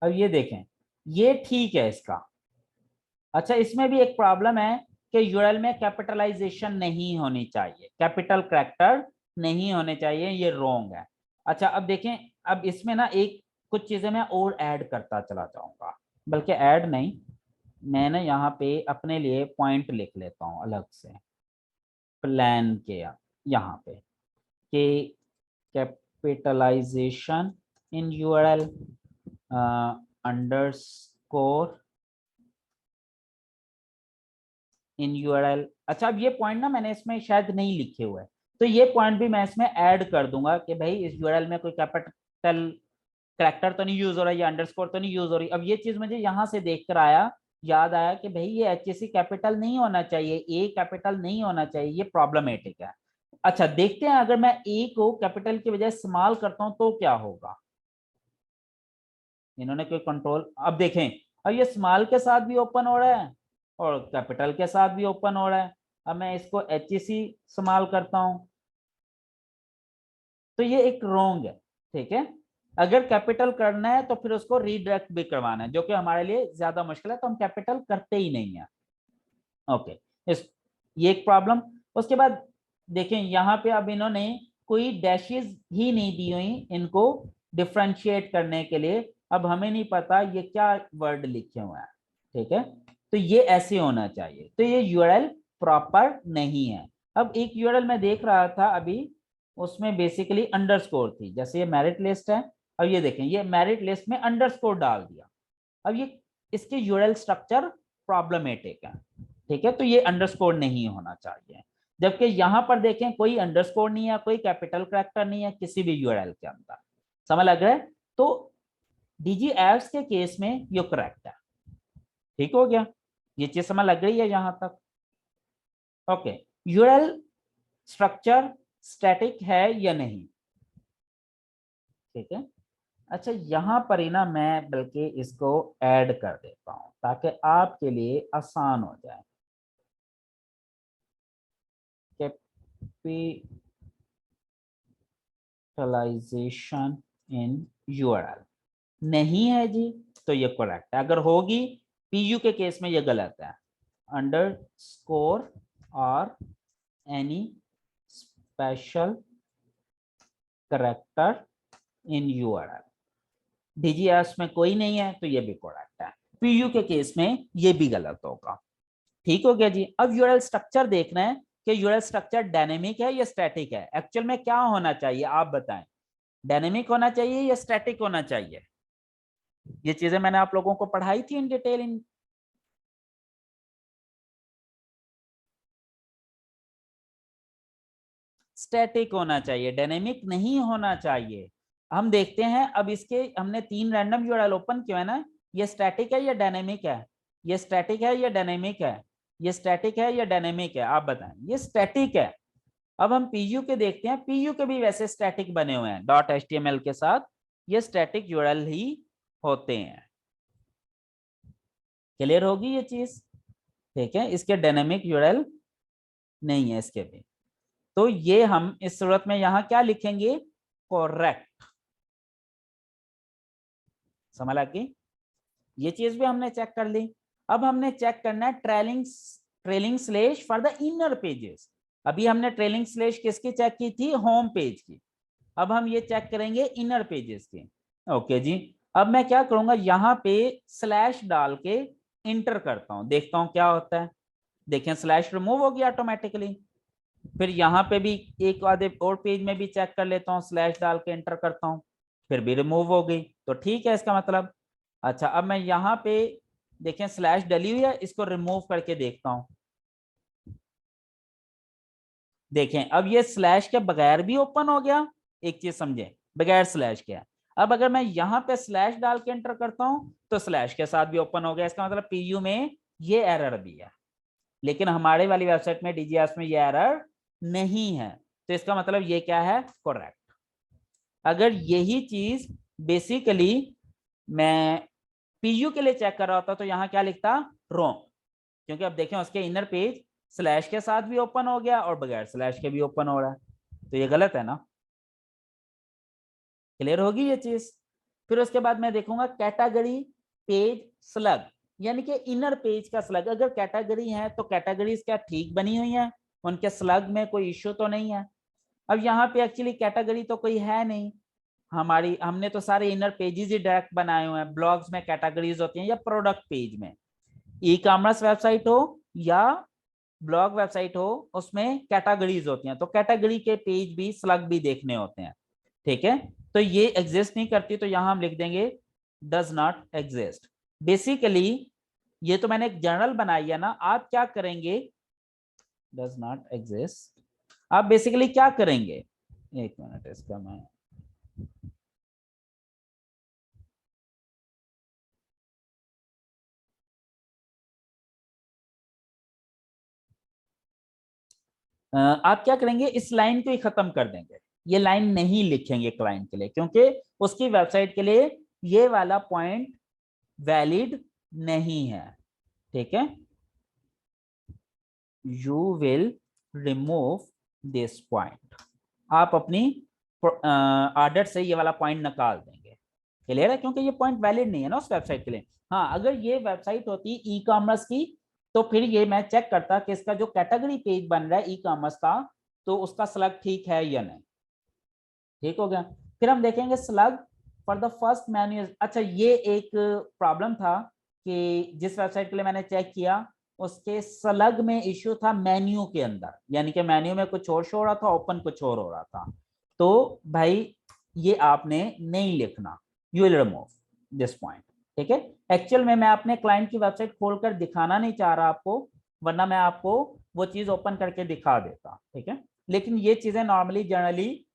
अब ये देखें, ये ठीक है इसका। अच्छा, इसमें भी एक प्रॉब्लम है कि यूआरएल में कैपिटलाइजेशन नहीं होनी चाहिए, कैपिटल कैरेक्टर नहीं होने चाहिए, ये रॉन्ग है। अच्छा अब देखें, अब इसमें ना एक कुछ चीजें मैं और ऐड करता चला जाऊंगा, बल्कि ऐड नहीं, मैंने यहाँ पे अपने लिए पॉइंट लिख लेता हूँ अलग से प्लान के यहाँ पे कि कैपिटलाइजेशन इन यूआरएल अंडरस्कोर इन यूआरएल। अच्छा अब ये पॉइंट ना मैंने इसमें शायद नहीं लिखे हुए, तो ये पॉइंट भी मैं इसमें ऐड कर दूंगा कि भाई इस यूआरएल में कोई कैपिटल कैरेक्टर तो नहीं यूज हो रहा है या अंडरस्कोर तो नहीं यूज हो रही। अब ये चीज मुझे यहाँ से देखकर याद आया कि भाई ये एचएससी कैपिटल नहीं होना चाहिए, ए कैपिटल नहीं होना चाहिए, ये प्रॉब्लमेटिक है। अच्छा देखते हैं अगर मैं ए को कैपिटल की बजाय स्मॉल करता हूं तो क्या होगा। इन्होंने कोई कंट्रोल, अब देखें, अब ये स्मॉल के साथ भी ओपन हो रहा है और कैपिटल के साथ भी ओपन हो रहा है। अब मैं इसको एचईसी स्मॉल करता हूं तो ये एक रॉन्ग है। ठीक है, अगर कैपिटल करना है तो फिर उसको रीडायरेक्ट भी करवाना है, जो कि हमारे लिए ज्यादा मुश्किल है, तो हम कैपिटल करते ही नहीं है। ओके, इस ये एक प्रॉब्लम। उसके बाद देखें यहाँ पे अब इन्होंने कोई डैशेस ही नहीं दी हुई इनको डिफ्रेंशिएट करने के लिए। अब हमें नहीं पता ये क्या वर्ड लिखे हुए हैं। ठीक है, तो ये ऐसे होना चाहिए, तो ये यूआरएल प्रॉपर नहीं है। अब एक यूआरएल मैं देख रहा था अभी, उसमें बेसिकली अंडरस्कोर थी, जैसे ये मेरिट लिस्ट है। अब ये देखें, ये मेरिट लिस्ट में अंडरस्कोर डाल दिया। अब ये इसके यूआरएल स्ट्रक्चर प्रॉब्लमेटिक है। ठीक है, तो ये अंडरस्कोर नहीं होना चाहिए। जबकि यहां पर देखें कोई अंडरस्कोर नहीं है, कोई कैपिटल कैरेक्टर नहीं है किसी भी यूआरएल के अंदर। समझ लग रहा है, तो डीजी एप्स के केस में ये करेक्ट है। ठीक हो गया, ये चीज समझ लग रही है यहां तक। ओके, यूआरएल स्ट्रक्चर स्टैटिक है या नहीं। ठीक है, अच्छा यहाँ पर ही ना मैं बल्कि इसको ऐड कर देता हूं ताकि आपके लिए आसान हो जाए। कैपिटलाइजेशन इन यूआरएल नहीं है जी, तो ये करेक्ट है। अगर होगी पीयू के केस में ये गलत है। अंडरस्कोर और any special character in URL, DGS में कोई नहीं है तो ये भी करेक्ट है। पीयू के केस में ये भी गलत होगा। ठीक हो गया जी। अब यूआरएल स्ट्रक्चर देखना है कि यूआरएल स्ट्रक्चर डायनेमिक है या स्टैटिक है। एक्चुअल में क्या होना चाहिए आप बताएं, डायनेमिक होना चाहिए या स्टैटिक होना चाहिए। ये चीजें मैंने आप लोगों को पढ़ाई थी इन डिटेल। इन स्टैटिक होना चाहिए, डायनेमिक नहीं होना चाहिए। हम देखते हैं, अब इसके हमने 3 रैंडम यूआरएल ओपन किया है ना, ये स्टैटिक है या डायनेमिक है, ये स्टैटिक है या डायनेमिक है, ये स्टैटिक है या डायनेमिक है, आप बताएं। ये स्टैटिक है। अब हम पीयू के देखते हैं, पीयू के भी वैसे स्टैटिक बने हुए हैं डॉट एचटीएमएल के साथ, ये स्टैटिक यूआरएल ही होते हैं। क्लियर होगी ये चीज। ठीक है, इसके डायनेमिक यूआरएल नहीं है इसके भी। तो ये हम इस सूरत में यहाँ क्या लिखेंगे करेक्ट। समझ लगी? ये चीज भी हमने चेक कर ली। अब हमने चेक करना है trailing slash for the inner pages. अभी हमने ट्रेलिंग स्लैश किसकी चेक की थी? होम पेज की। अब हम ये चेक करेंगे इनर पेजेस की। ओके जी। अब मैं क्या करूंगा, यहाँ पे स्लैश डाल के इंटर करता हूं, देखता हूं क्या होता है। देखें स्लैश रिमूव हो गया ऑटोमेटिकली। फिर यहाँ पे भी एक आधे और पेज में भी चेक कर लेता हूँ, स्लैश डाल के एंटर करता हूँ, फिर भी रिमूव हो गई। तो ठीक है इसका मतलब। अच्छा अब मैं यहाँ पे देखें स्लैश डली हुई है, इसको रिमूव करके देखता हूँ। देखें अब ये स्लैश के बगैर भी ओपन हो गया। एक चीज समझे, बगैर स्लैश के। अब अगर मैं यहाँ पे स्लैश डाल के एंटर करता हूँ तो स्लैश के साथ भी ओपन हो गया। इसका मतलब पीयू में ये एरर भी है, लेकिन हमारे वाली वेबसाइट में डीजीएस में ये एरर नहीं है। तो इसका मतलब ये क्या है? करेक्ट। अगर यही चीज बेसिकली मैं पीयू के लिए चेक कर रहा होता तो यहाँ क्या लिखता? रॉन्ग। क्योंकि अब देखें उसके इनर पेज स्लैश के साथ भी ओपन हो गया और बगैर स्लैश के भी ओपन हो रहा है, तो ये गलत है ना। क्लियर होगी ये चीज? फिर उसके बाद मैं देखूंगा कैटेगरी पेज स्लग, यानी कि इनर पेज का स्लग। अगर कैटेगरी है तो कैटेगरीज क्या ठीक बनी हुई है, उनके स्लग में कोई इश्यू तो नहीं है। अब यहाँ पे एक्चुअली कैटेगरी तो कोई है नहीं हमारी, हमने तो सारे इनर पेजेस ही डायरेक्ट बनाए हुए हैं। ब्लॉग्स में कैटेगरीज होती हैं या प्रोडक्ट पेज में, ई कॉमर्स वेबसाइट हो या ब्लॉग वेबसाइट हो, उसमें कैटेगरीज होती हैं। तो कैटेगरी के पेज भी स्लग भी देखने होते हैं। ठीक है, तो ये एग्जिस्ट नहीं करती, तो यहां हम लिख देंगे डज नॉट एग्जिस्ट। बेसिकली ये तो मैंने एक जर्नल बनाई है ना, आप क्या करेंगे? डज नॉट एग्जिस्ट, आप बेसिकली क्या करेंगे? एक मिनट इसका मैं आप क्या करेंगे, इस लाइन को ही खत्म कर देंगे। ये लाइन नहीं लिखेंगे क्लाइंट के लिए, क्योंकि उसकी वेबसाइट के लिए ये वाला पॉइंट वैलिड नहीं है। ठीक है, you will remove this point. आप अपनी आर्डर से ये वाला पॉइंट निकाल देंगे। क्लियर है? क्योंकि ये पॉइंट वैलिड नहीं है ना उस वेबसाइट के लिए। हाँ, अगर ये वेबसाइट होती ई कॉमर्स की तो फिर ये मैं चेक करता कि इसका जो कैटेगरी पेज बन रहा है ई कॉमर्स का, तो उसका स्लग ठीक है या नहीं। ठीक हो गया। फिर हम देखेंगे slug for the first menu. अच्छा ये एक प्रॉब्लम था कि जिस वेबसाइट के लिए मैंने चेक किया उसके स्लग में इश्यू था मेन्यू के अंदर, यानी कि मेन्यू में कुछ और शो हो रहा था, ओपन कुछ और हो रहा था। तो भाई ये आपने नहीं लिखना, you will remove this point. ठीक है, एक्चुअल में मैं अपने क्लाइंट की वेबसाइट खोलकर दिखाना नहीं चाह रहा आपको, वरना मैं आपको वो चीज ओपन करके दिखा देता। ठीक है, लेकिन ये चीजें नॉर्मली जनरली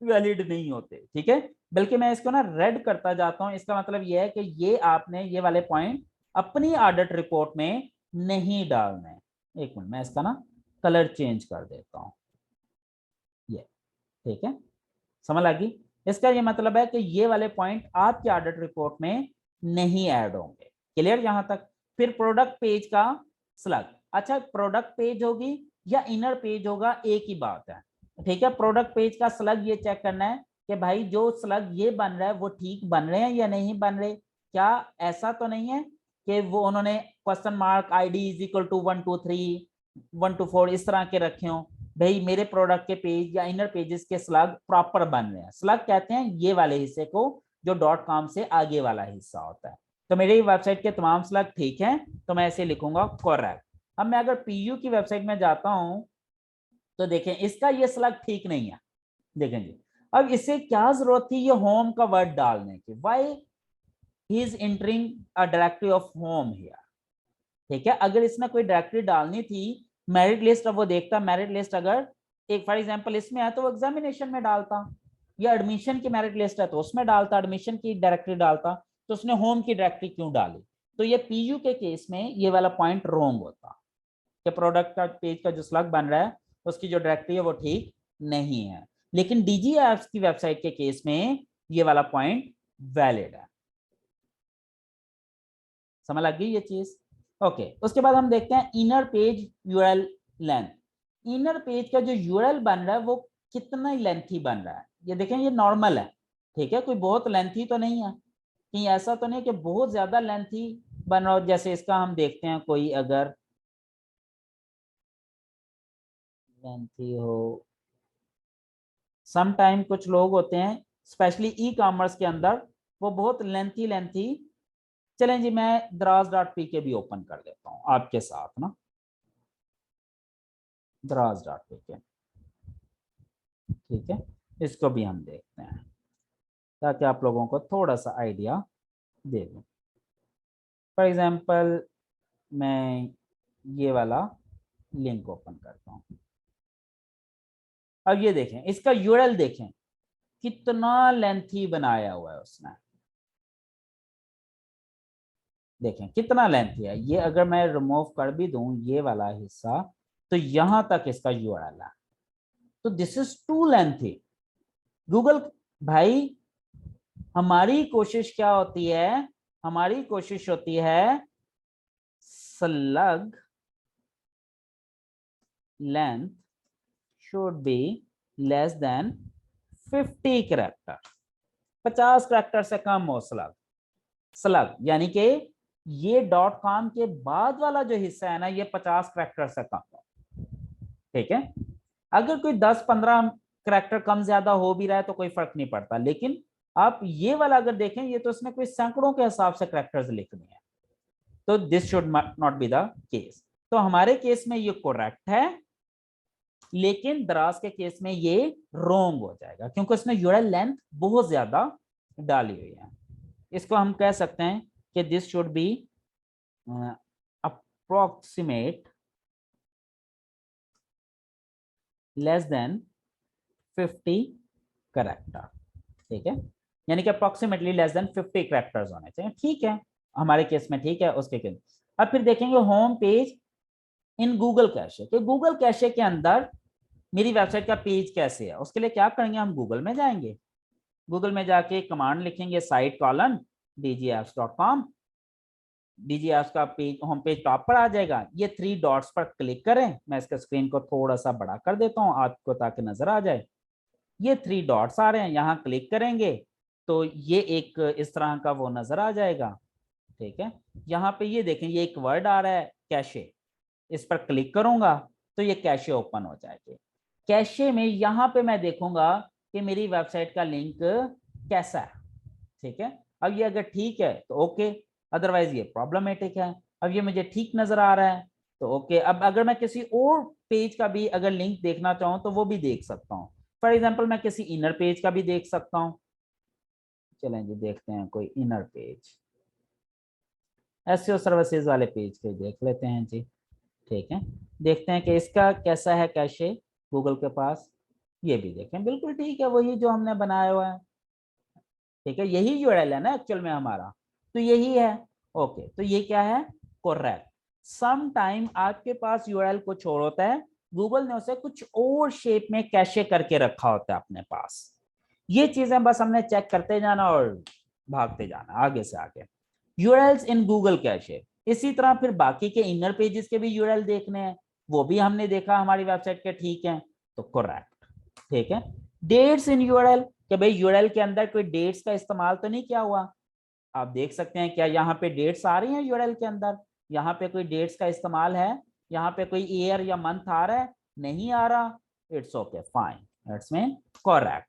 वैलिड नहीं होते। ठीक है, बल्कि मैं इसको ना रेड करता जाता हूं। इसका मतलब ये है कि ये आपने ये वाले पॉइंट अपनी ऑडिट रिपोर्ट में नहीं डालने। एक मिनट मैं इसका ना कलर चेंज कर देता हूं, ये। ठीक है, समझ लगी? इसका ये मतलब है कि ये वाले पॉइंट आपकी ऑडिट रिपोर्ट में नहीं ऐड होंगे। क्लियर यहां तक? फिर प्रोडक्ट पेज का स्लग। अच्छा प्रोडक्ट पेज होगी या इनर पेज होगा, एक ही बात है। ठीक है, प्रोडक्ट पेज का स्लग ये चेक करना है कि भाई जो स्लग ये बन रहा है वो ठीक बन रहे हैं या नहीं बन रहे। क्या ऐसा तो नहीं है कि वो उन्होंने question mark ID is equal to 123 124 इस तरह के रखे हो? भाई मेरे प्रोडक्ट के पेज या इनर पेजेस के स्लग प्रॉपर बन रहे हैं। स्लग कहते हैं ये वाले हिस्से को जो डॉट कॉम से आगे वाला हिस्सा होता है। तो मेरी वेबसाइट के तमाम स्लग ठीक हैं, तो मैं ऐसे लिखूंगा करेक्ट। अब मैं अगर पीयू की वेबसाइट में जाता हूं तो देखें इसका ये स्लग ठीक नहीं है। देखें जी, अब इसे क्या जरूरत थी ये होम का वर्ड डालने की? Why he is entering a directory of home here. ठीक है, अगर इसमें कोई डायरेक्टरी डालनी थी मेरिट लिस्ट, अब वो देखता मेरिट लिस्ट अगर एक फॉर एग्जांपल इसमें है तो वो एग्जामिनेशन में डालता, या एडमिशन की मेरिट लिस्ट है तो उसमें डालता, एडमिशन की डायरेक्टरी डालता। तो उसने होम की डायरेक्टरी क्यों डाली? तो ये पीयू के केस में ये वाला पॉइंट रॉन्ग होता कि प्रोडक्ट का पेज का जो स्लग बन रहा है उसकी जो डायरेक्टरी है वो ठीक नहीं है। लेकिन डीजी एप्स की वेबसाइट के केस में ये वाला पॉइंट वैलिड है। समझ लग गई ये चीज? ओके, उसके बाद हम देखते हैं inner page URL length. Inner page का जो यूआरएल बन रहा है वो कितना लेंथी बन रहा है, ये देखें ये नॉर्मल है, ठीक है, कोई बहुत लेंथी तो नहीं है, कहीं ऐसा तो नहीं कि बहुत ज्यादा लेंथी बन रहा हो। जैसे इसका हम देखते हैं कोई अगर लेंथी हो, सम टाइम कुछ लोग होते हैं स्पेशली ई कॉमर्स के अंदर वो बहुत लेंथी लेंथी। चलें जी, मैं दराज डॉट पी के भी ओपन कर देता हूँ आपके साथ ना, दराज डॉट पी के, ठीक है, इसको भी हम देखते हैं ताकि आप लोगों को थोड़ा सा आइडिया दे दूं। फॉर एग्जांपल मैं ये वाला लिंक ओपन करता हूँ। अब ये देखें इसका यूआरएल देखें कितना लेंथी बनाया हुआ है उसने, देखें कितना लेंथी है ये। अगर मैं रिमूव कर भी दूं ये वाला हिस्सा तो यहां तक इसका यूआरएल है, तो this is too lengthy. Google भाई, हमारी कोशिश क्या होती है, हमारी कोशिश होती है slug length should be less than 50 character, 50 character से कम हो स्लग। स्लग यानी कि ये डॉट कॉम के बाद वाला जो हिस्सा है ना ये 50 कैरेक्टर से कम हो, ठीक है। अगर कोई 10-15 कैरेक्टर कम ज्यादा हो भी रहा है तो कोई फर्क नहीं पड़ता, लेकिन आप ये वाला अगर देखें ये तो उसने कोई सैकड़ों के हिसाब से कैरेक्टर्स लिखने हैं, तो this should not be the case. तो हमारे केस में ये करेक्ट है, लेकिन दराज के केस में ये रॉन्ग हो जाएगा क्योंकि उसने यूआरएल लेंथ बहुत ज्यादा डाली हुई है। इसको हम कह सकते हैं कि this should be approximate less than 50 character, ठीक है, यानी कि अप्रोक्सीमेटली लेस देन 50 कैरेक्टर्स होने चाहिए, ठीक है, हमारे केस में ठीक है। उसके केस अब फिर देखेंगे home page in Google cache, कि गूगल कैशे के अंदर मेरी वेबसाइट का पेज कैसे है। उसके लिए क्या करेंगे, हम गूगल में जाएंगे, गूगल में जाके कमांड लिखेंगे साइट कॉलन dgapps.com, dgapps का पेज होम पेज टॉप पर आ जाएगा। ये 3 डॉट्स पर क्लिक करें, मैं इसका स्क्रीन को थोड़ा सा बड़ा कर देता हूँ आपको ताकि नजर आ जाए। ये 3 डॉट्स आ रहे हैं, यहाँ क्लिक करेंगे तो ये एक इस तरह का वो नजर आ जाएगा, ठीक है। यहाँ पे ये देखें ये एक वर्ड आ रहा है कैशे, इस पर क्लिक करूंगा तो ये कैशे ओपन हो जाएगी। कैशे में यहाँ पे मैं देखूंगा कि मेरी वेबसाइट का लिंक कैसा है, ठीक है। अब ये अगर ठीक है तो ओके, अदरवाइज ये प्रॉब्लमेटिक है। अब ये मुझे ठीक नजर आ रहा है तो ओके। अब अगर मैं किसी और पेज का भी अगर लिंक देखना चाहूँ तो वो भी देख सकता हूँ। फॉर एग्जाम्पल मैं किसी इनर पेज का भी देख सकता हूँ, चलें जी देखते हैं कोई इनर पेज, एसईओ सर्विसेज वाले पेज पे देख लेते हैं जी, ठीक है। देखते हैं कि इसका कैसा है कैशे गूगल के पास। ये भी देखें बिल्कुल ठीक है, वही जो हमने बनाया हुआ है, ठीक है, यही यूआरएल है ना एक्चुअल में हमारा, तो यही है। ओके, तो ये क्या है, करेक्ट। सम टाइम आपके पास यूआरएल कुछ और होता है, गूगल ने उसे कुछ और शेप में कैशे करके रखा होता है अपने पास। ये चीजें बस हमने चेक करते जाना और भागते जाना आगे से आगे। यूआरएल्स इन गूगल कैशे, इसी तरह फिर बाकी के इनर पेजेस के भी यूआरएल देखने हैं, वो भी हमने देखा हमारी वेबसाइट के ठीक है, तो करेक्ट, ठीक है। डेट्स इन यूआरएल, कि भाई यूआरएल के अंदर कोई डेट्स का इस्तेमाल तो नहीं किया हुआ। आप देख सकते हैं क्या यहाँ पे डेट्स आ रही हैं यूआरएल के अंदर, यहाँ पे कोई डेट्स का इस्तेमाल है, यहाँ पे कोई ईयर या मंथ आ रहा है, नहीं आ रहा, it's okay fine, that's mean correct,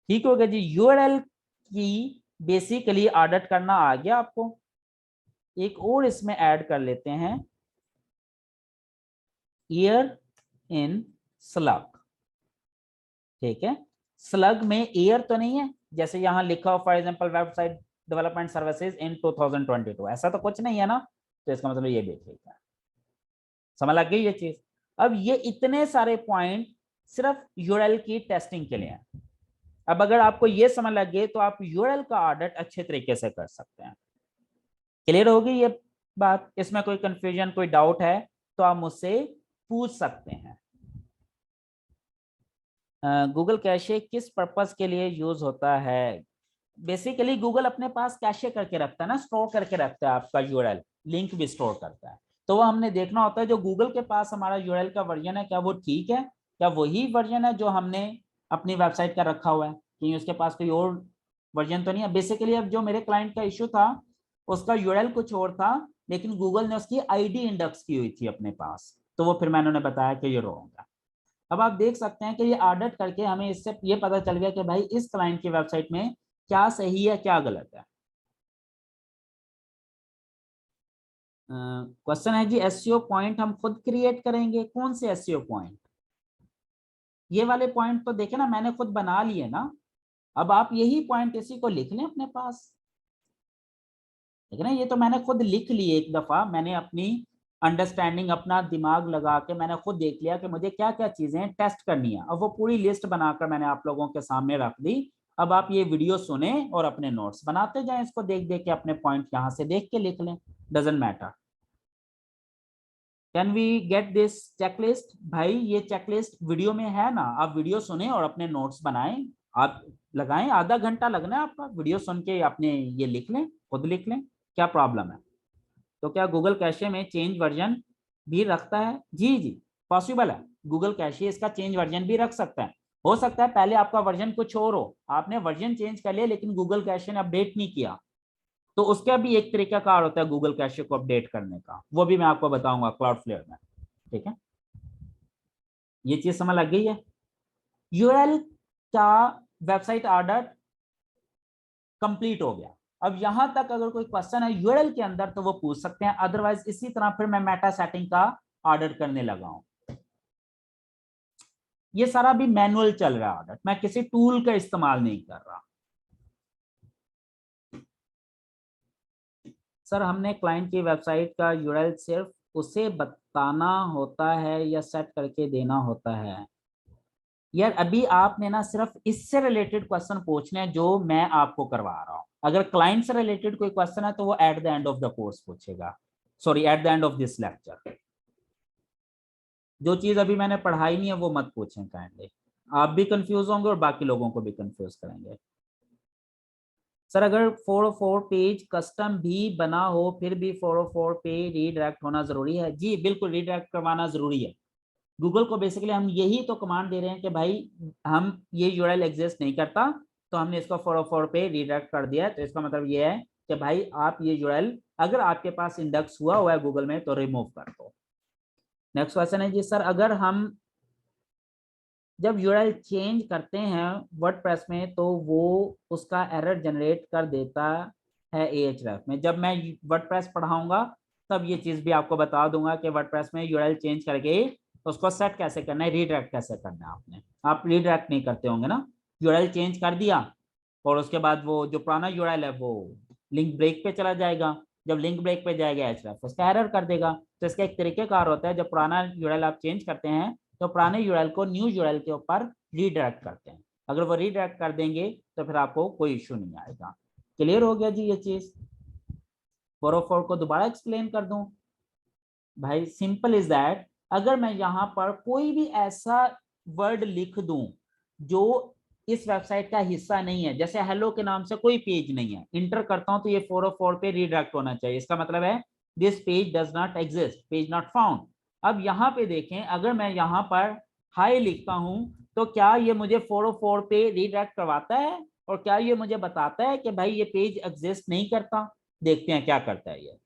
ठीक हो गया जी। यूआरएल की बेसिकली ऑडिट करना आ गया आपको। एक और इसमें ऐड कर लेते हैं, ईयर इन स्लग, ठीक है। स्लग में ईयर तो नहीं है, जैसे यहां लिखा हो for example website development services in 2022, ऐसा तो कुछ नहीं है ना, तो इसका मतलब ये भी ठीक है। समझ लग गई ये चीज। अब ये इतने सारे पॉइंट सिर्फ यूआरएल की टेस्टिंग के लिए हैं। अब अगर आपको ये समझ लग गई तो आप यूआरएल का ऑडिट अच्छे तरीके से कर सकते हैं। क्लियर होगी ये बात, इसमें कोई कंफ्यूजन कोई डाउट है तो आप मुझसे पूछ सकते हैं। गूगल कैशे किस पर्पस के लिए यूज होता है। बेसिकली गूगल अपने पास कैशे करके रखता है ना, स्टोर करके रखता है आपका यूआरएल, लिंक भी स्टोर करता है, तो वो हमने देखना होता है जो गूगल के पास हमारा यूआरएल का वर्जन है क्या वो ठीक है, क्या वही वर्जन है जो हमने अपनी वेबसाइट का रखा हुआ है, कहीं उसके पास कोई और वर्जन तो नहीं है? बेसिकली अब जो मेरे क्लाइंट का इशू था उसका यूआरएल कुछ और था, लेकिन गूगल ने उसकी आईडी इंडेक्स की हुई थी अपने पास, तो वो फिर मैंने उन्हें बताया कि ये रॉन्ग है। अब आप देख सकते हैं कि ये ऑडिट करके हमें इससे ये पता चल गया कि भाई इस क्लाइंट की वेबसाइट में क्या सही है क्या गलत है। क्वेश्चन है जी, एसईओ पॉइंट हम खुद क्रिएट करेंगे? कौन से एसईओ पॉइंट? ये वाले पॉइंट तो देखे ना, मैंने खुद बना लिए ना। अब आप यही पॉइंट इसी को लिख लें अपने पास, ठीक है ना। ये तो मैंने खुद लिख लिए, एक दफा मैंने अपनी अंडरस्टैंडिंग, अपना दिमाग लगा के मैंने खुद देख लिया कि मुझे क्या क्या चीजें टेस्ट करनी है। अब वो पूरी लिस्ट बनाकर मैंने आप लोगों के सामने रख दी। अब आप ये वीडियो सुने और अपने नोट्स बनाते जाएं, इसको देख देख के अपने पॉइंट यहाँ से देख के लिख लें, doesn't matter. Can we get this checklist? भाई ये चेकलिस्ट वीडियो में है ना, आप वीडियो सुने और अपने नोट्स बनाएं। आप लगाएं, आधा घंटा लगना है आपका, वीडियो सुन के अपने ये लिख लें, खुद लिख लें, क्या प्रॉब्लम है? तो क्या गूगल कैशे में चेंज वर्जन भी रखता है? जी जी, पॉसिबल है। गूगल कैशे इसका चेंज वर्जन भी रख सकता है। हो सकता है पहले आपका वर्जन कुछ और हो, आपने वर्जन चेंज कर लिया लेकिन गूगल कैशे ने अपडेट नहीं किया, तो उसका भी एक तरीका कार होता है गूगल कैशे को अपडेट करने का, वो भी मैं आपको बताऊंगा क्लाउडफ्लेयर में। ठीक है, ये चीज समझ लग गई है? यूआरएल का वेबसाइट ऑर्डर कंप्लीट हो गया। अब यहां तक अगर कोई क्वेश्चन है यूआरएल के अंदर तो वो पूछ सकते हैं, अदरवाइज इसी तरह फिर मैं मेटा सेटिंग का ऑर्डर करने लगा हूं। ये सारा भी मैनुअल चल रहा है ऑर्डर, मैं किसी टूल का इस्तेमाल नहीं कर रहा। सर हमने क्लाइंट की वेबसाइट का यूआरएल सिर्फ उसे बताना होता है या सेट करके देना होता है? यार अभी आपने ना सिर्फ इससे रिलेटेड क्वेश्चन पूछने हैं जो मैं आपको करवा रहा हूं। अगर क्लाइंट से रिलेटेड कोई क्वेश्चन है तो वो at the end of the course पूछेगा, sorry at the end of this lecture. जो चीज अभी मैंने पढ़ाई नहीं है वो मत पूछें काइंडली, आप भी कंफ्यूज होंगे और बाकी लोगों को भी कंफ्यूज करेंगे। सर अगर 404 पेज कस्टम भी बना हो फिर भी 404 पे रीडायरेक्ट होना जरूरी है? जी बिल्कुल, रीडायरेक्ट करवाना जरूरी है। गूगल को बेसिकली हम यही तो कमांड दे रहे हैं कि भाई हम ये यूआरएल एग्जिस्ट नहीं करता, तो हमने इसको 404 पे रीडायरेक्ट कर दिया है। तो इसका मतलब ये है कि भाई आप ये यूआरएल अगर आपके पास इंडेक्स हुआ है गूगल में तो रिमूव कर दो। नेक्स्ट क्वेश्चन है जी, सर अगर हम जब यूआरएल चेंज करते हैं वर्डप्रेस में तो वो उसका एरर जनरेट कर देता है एएचरेफ में। जब मैं वर्डप्रेस पढ़ाऊंगा तब ये चीज भी आपको बता दूंगा कि वर्डप्रेस में यूआरएल चेंज करके उसको सेट कैसे करना है, रीडायरेक्ट कैसे करना है। आपने आप रीडायरेक्ट नहीं करते होंगे ना, यूआरएल चेंज कर दिया और उसके बाद वो जो पुराना यूआरएल है वो लिंक ब्रेक पे चला जाएगा। जब लिंक ब्रेक पे जाएगा एचरेफ उसका एरर कर देगा। तो इसका एक तरीकेकार होता है, जब पुराना यूआरएल आप चेंज करते हैं तो पुराने यूआरएल को न्यू यूआरएल के ऊपर रीडायरेक्ट करते हैं। अगर वो रीडायरेक्ट कर देंगे तो फिर आपको कोई इश्यू नहीं आएगा। क्लियर हो गया जी ये चीज? 404 को दोबारा एक्सप्लेन कर दूं? भाई सिंपल इज दैट, अगर मैं यहाँ पर कोई भी ऐसा वर्ड लिख दूं जो इस वेबसाइट का हिस्सा नहीं है, जैसे हेलो के नाम से कोई पेज नहीं है, इंटर करता हूं तो ये 404 पे रीडायरेक्ट होना चाहिए। इसका मतलब है this page does not exist, page not found. अब यहाँ पे देखें, अगर मैं यहाँ पर हाई लिखता हूं तो क्या ये मुझे 404 पे रीडायरेक्ट करवाता है और क्या ये मुझे बताता है कि भाई ये पेज एग्जिस्ट नहीं करता? देखते हैं क्या करता है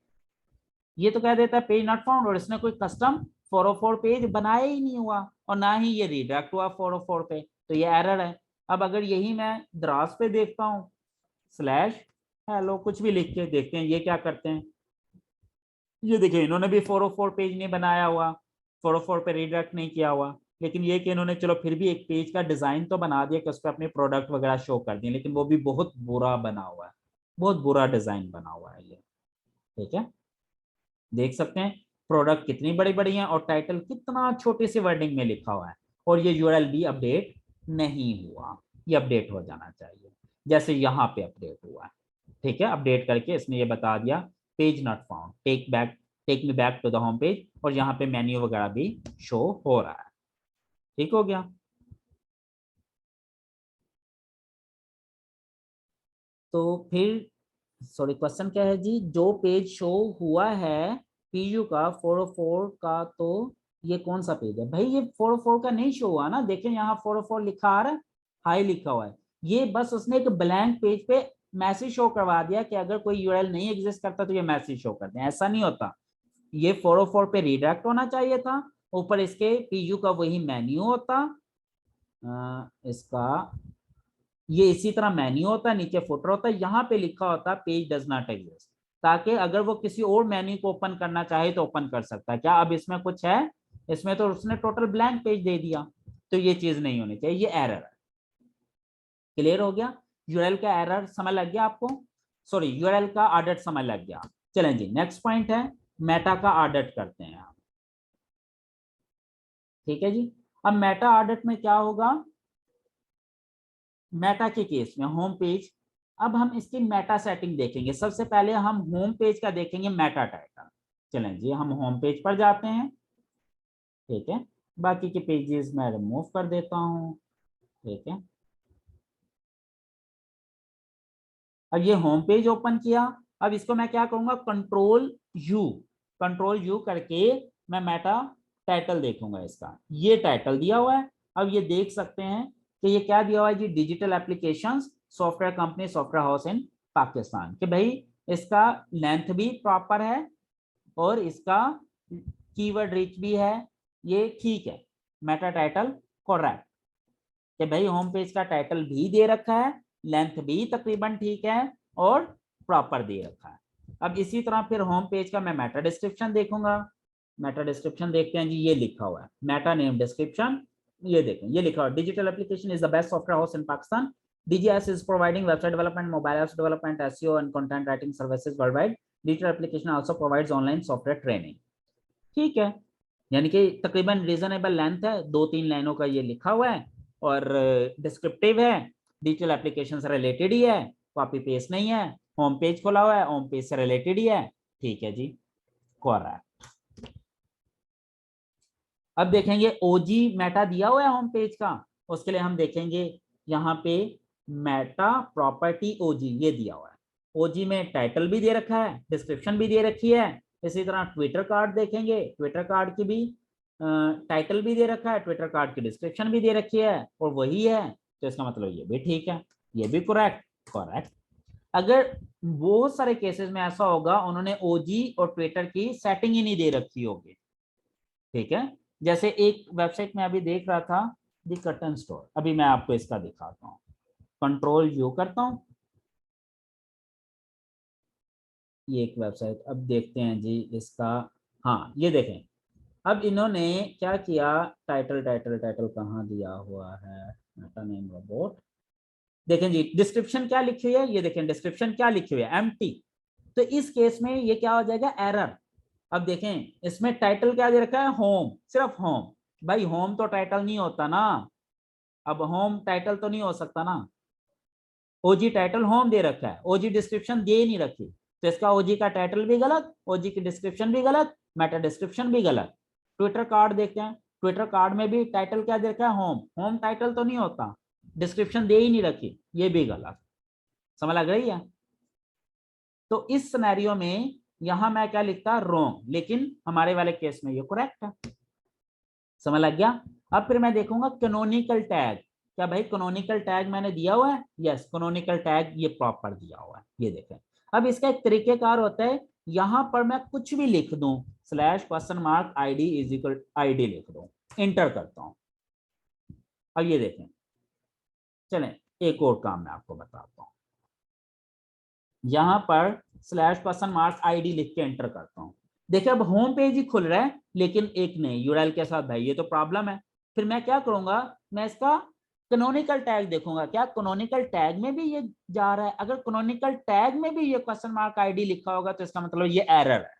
ये तो कह देता है पेज नॉट फाउंड, और इसने कोई कस्टम 404 पेज बनाया ही नहीं हुआ और ना ही ये रीडायरेक्ट हुआ 404 पे, तो ये एरर है। अब अगर यही मैं द्रास पे देखता हूँ स्लैश हेलो कुछ भी लिख के देखते हैं ये क्या करते हैं। ये देखिए इन्होंने भी 404 पेज नहीं बनाया हुआ, 404 पे रीडायरेक्ट नहीं किया हुआ, लेकिन ये कि इन्होंने चलो फिर भी एक पेज का डिजाइन तो बना दिया कि उस पर अपने प्रोडक्ट वगैरह शो कर दिए, लेकिन वो भी बहुत बुरा बना हुआ है, बहुत बुरा डिजाइन बना हुआ है ये। ठीक है, देख सकते हैं प्रोडक्ट कितनी बड़ी बड़ी है और टाइटल कितना छोटी सी वर्डिंग में लिखा हुआ है, और ये यूआरएल भी अपडेट नहीं हुआ। ये अपडेट हो जाना चाहिए जैसे यहाँ पे अपडेट हुआ है। ठीक है, अपडेट करके इसने ये बता दिया page not found, take me back to the home page, और यहाँ पे मेन्यू वगैरह भी शो हो रहा है। ठीक हो गया? तो फिर सॉरी क्वेश्चन क्या है जी, जो पेज शो हुआ है पीयू का 404 का, तो ये कौन सा पेज है भाई? ये 404 का नहीं शो हुआ ना, देखें यहाँ 404 लिखा आ रहा है, हाई लिखा हुआ है। ये बस उसने एक ब्लैंक पेज पे मैसेज शो करवा दिया कि अगर कोई यूआरएल नहीं एग्जिस्ट करता तो ये मैसेज शो कर दें, ऐसा नहीं होता। ये 404 पे रिडायरेक्ट होना चाहिए था, ऊपर इसके पीयू का वही मेन्यू होता, इसका ये इसी तरह मेन्यू होता, नीचे फुटर होता, यहाँ पे लिखा होता पेज डज नॉट एग्जिस्ट, ताकि अगर वो किसी और मेन्यू को ओपन करना चाहे तो ओपन कर सकता है। क्या अब इसमें कुछ है? इसमें तो उसने टोटल ब्लैंक पेज दे दिया, तो ये चीज नहीं होनी चाहिए, ये एरर है। क्लियर हो गया? यूआरएल का एरर समझ लग गया आपको? सॉरी, यूआरएल का ऑडिट समझ लग गया। चलें जी, नेक्स्ट पॉइंट है मेटा का ऑडिट करते हैं आप। ठीक है जी, अब मेटा ऑडिट में क्या होगा? मेटा के केस में होम पेज, अब हम इसकी मेटा सेटिंग देखेंगे। सबसे पहले हम होम पेज का देखेंगे मेटा टाइटल। चलें जी, हम होम पेज पर जाते हैं। ठीक है, बाकी के पेजेस मैं रिमूव कर देता हूं। ठीक है, अब ये होम पेज ओपन किया। अब इसको मैं क्या करूंगा? कंट्रोल यू करके मैं मेटा टाइटल देखूंगा इसका। ये टाइटल दिया हुआ है। अब ये देख सकते हैं कि ये क्या दिया हुआ है जी, digital applications software company software house in Pakistan, कि भाई इसका लेंथ भी प्रॉपर है और इसका कीवर्ड रिच भी है, ये ठीक है। मेटा टाइटल करेक्ट, कि भाई होम पेज का टाइटल भी दे रखा है, लेंथ भी तकरीबन ठीक है और प्रॉपर दे रखा है। अब इसी तरह फिर होम पेज का मैं मेटा डिस्क्रिप्शन देखूंगा। मेटा डिस्क्रिप्शन देखते हैं जी, ये लिखा हुआ है मेटा नेम डिस्क्रिप्शन। ये देखें, ये लिखा हुआ है digital application is the best software house in Pakistan. DGS is providing website development, mobile apps development, SEO and content writing services worldwide. Digital application also provides online software training. ठीक है, यानी कि तकरीबन रीजनेबल लेंथ है, 2-3 लाइनों का ये लिखा हुआ है और डिस्क्रिप्टिव है, डिजिटल एप्लीकेशन से रिलेटेड ही है, कॉपी पेस्ट नहीं है, होम पेज खोला हुआ है, होम पेज से रिलेटेड ही है। ठीक है जी, करेक्ट। अब देखेंगे ओजी मेटा दिया हुआ है होम पेज का, उसके लिए हम देखेंगे यहाँ पे मेटा प्रॉपर्टी ओजी ये दिया हुआ है। ओजी में टाइटल भी दे रखा है, डिस्क्रिप्शन भी दे रखी है। इसी तरह ट्विटर कार्ड देखेंगे, ट्विटर कार्ड की भी टाइटल भी दे रखा है, ट्विटर कार्ड की डिस्क्रिप्शन भी दे रखी है और वही है, तो इसका मतलब ये भी ठीक है, ये भी करेक्ट। अगर बहुत सारे केसेस में ऐसा होगा उन्होंने ओजी और ट्विटर की सेटिंग ही नहीं दे रखी होगी। ठीक है, जैसे एक वेबसाइट में अभी देख रहा था, दी कर्टन स्टोर, अभी मैं आपको इसका दिखाता हूँ। कंट्रोल यू करता हूँ, ये एक वेबसाइट, अब देखते हैं जी इसका। हाँ, ये देखें, अब इन्होंने क्या किया, टाइटल टाइटल टाइटल कहाँ दिया हुआ है, मेटा नेम रोबोट, देखें जी डिस्क्रिप्शन क्या लिखी हुई है, ये देखें डिस्क्रिप्शन क्या लिखी हुई है, एम्प्टी। तो इस केस में ये क्या हो जाएगा, एरर। अब देखें इसमें टाइटल क्या दे रखा है, होम, सिर्फ होम। भाई होम तो टाइटल नहीं होता ना, अब होम टाइटल तो नहीं हो सकता ना। ओजी टाइटल होम दे रखा है, ओजी डिस्क्रिप्शन दे नहीं रखी, तो इसका ओजी का टाइटल भी गलत, ओजी की डिस्क्रिप्शन भी गलत, मेटा डिस्क्रिप्शन भी गलत। ट्विटर कार्ड देखते हैं, ट्विटर कार्ड में भी टाइटल क्या दे रखा है, होम, होम टाइटल तो नहीं होता, डिस्क्रिप्शन दे ही नहीं रखी, ये भी गलत। समझ लग रही है? तो इस सिनेरियो में यहां मैं क्या लिखता, रॉन्ग, लेकिन हमारे वाले केस में ये करेक्ट है। समझ लग गया? अब फिर मैं देखूंगा कैनोनिकल टैग, क्या भाई कैनोनिकल टैग मैंने दिया हुआ है? यस, कैनोनिकल टैग ये प्रॉपर दिया हुआ है, ये देखें। अब इसका एक तरीकेकार होता है, यहां पर मैं कुछ भी लिख दूं, /? ID इज इक्वल ID लिख दूं, इंटर करता हूं। अब ये देखें, चलें एक और काम मैं आपको बताता हूं, यहां पर /? ID लिख के एंटर करता हूं। देखिए अब होम पेज ही खुल रहा है लेकिन एक नहीं यूआरएल के साथ, भाई ये तो प्रॉब्लम है। फिर मैं क्या करूंगा, मैं इसका कैनोनिकल टैग देखूंगा, क्या कैनोनिकल टैग में भी ये जा रहा है। अगर कैनोनिकल टैग में भी ये /ID लिखा होगा तो इसका मतलब ये एरर है।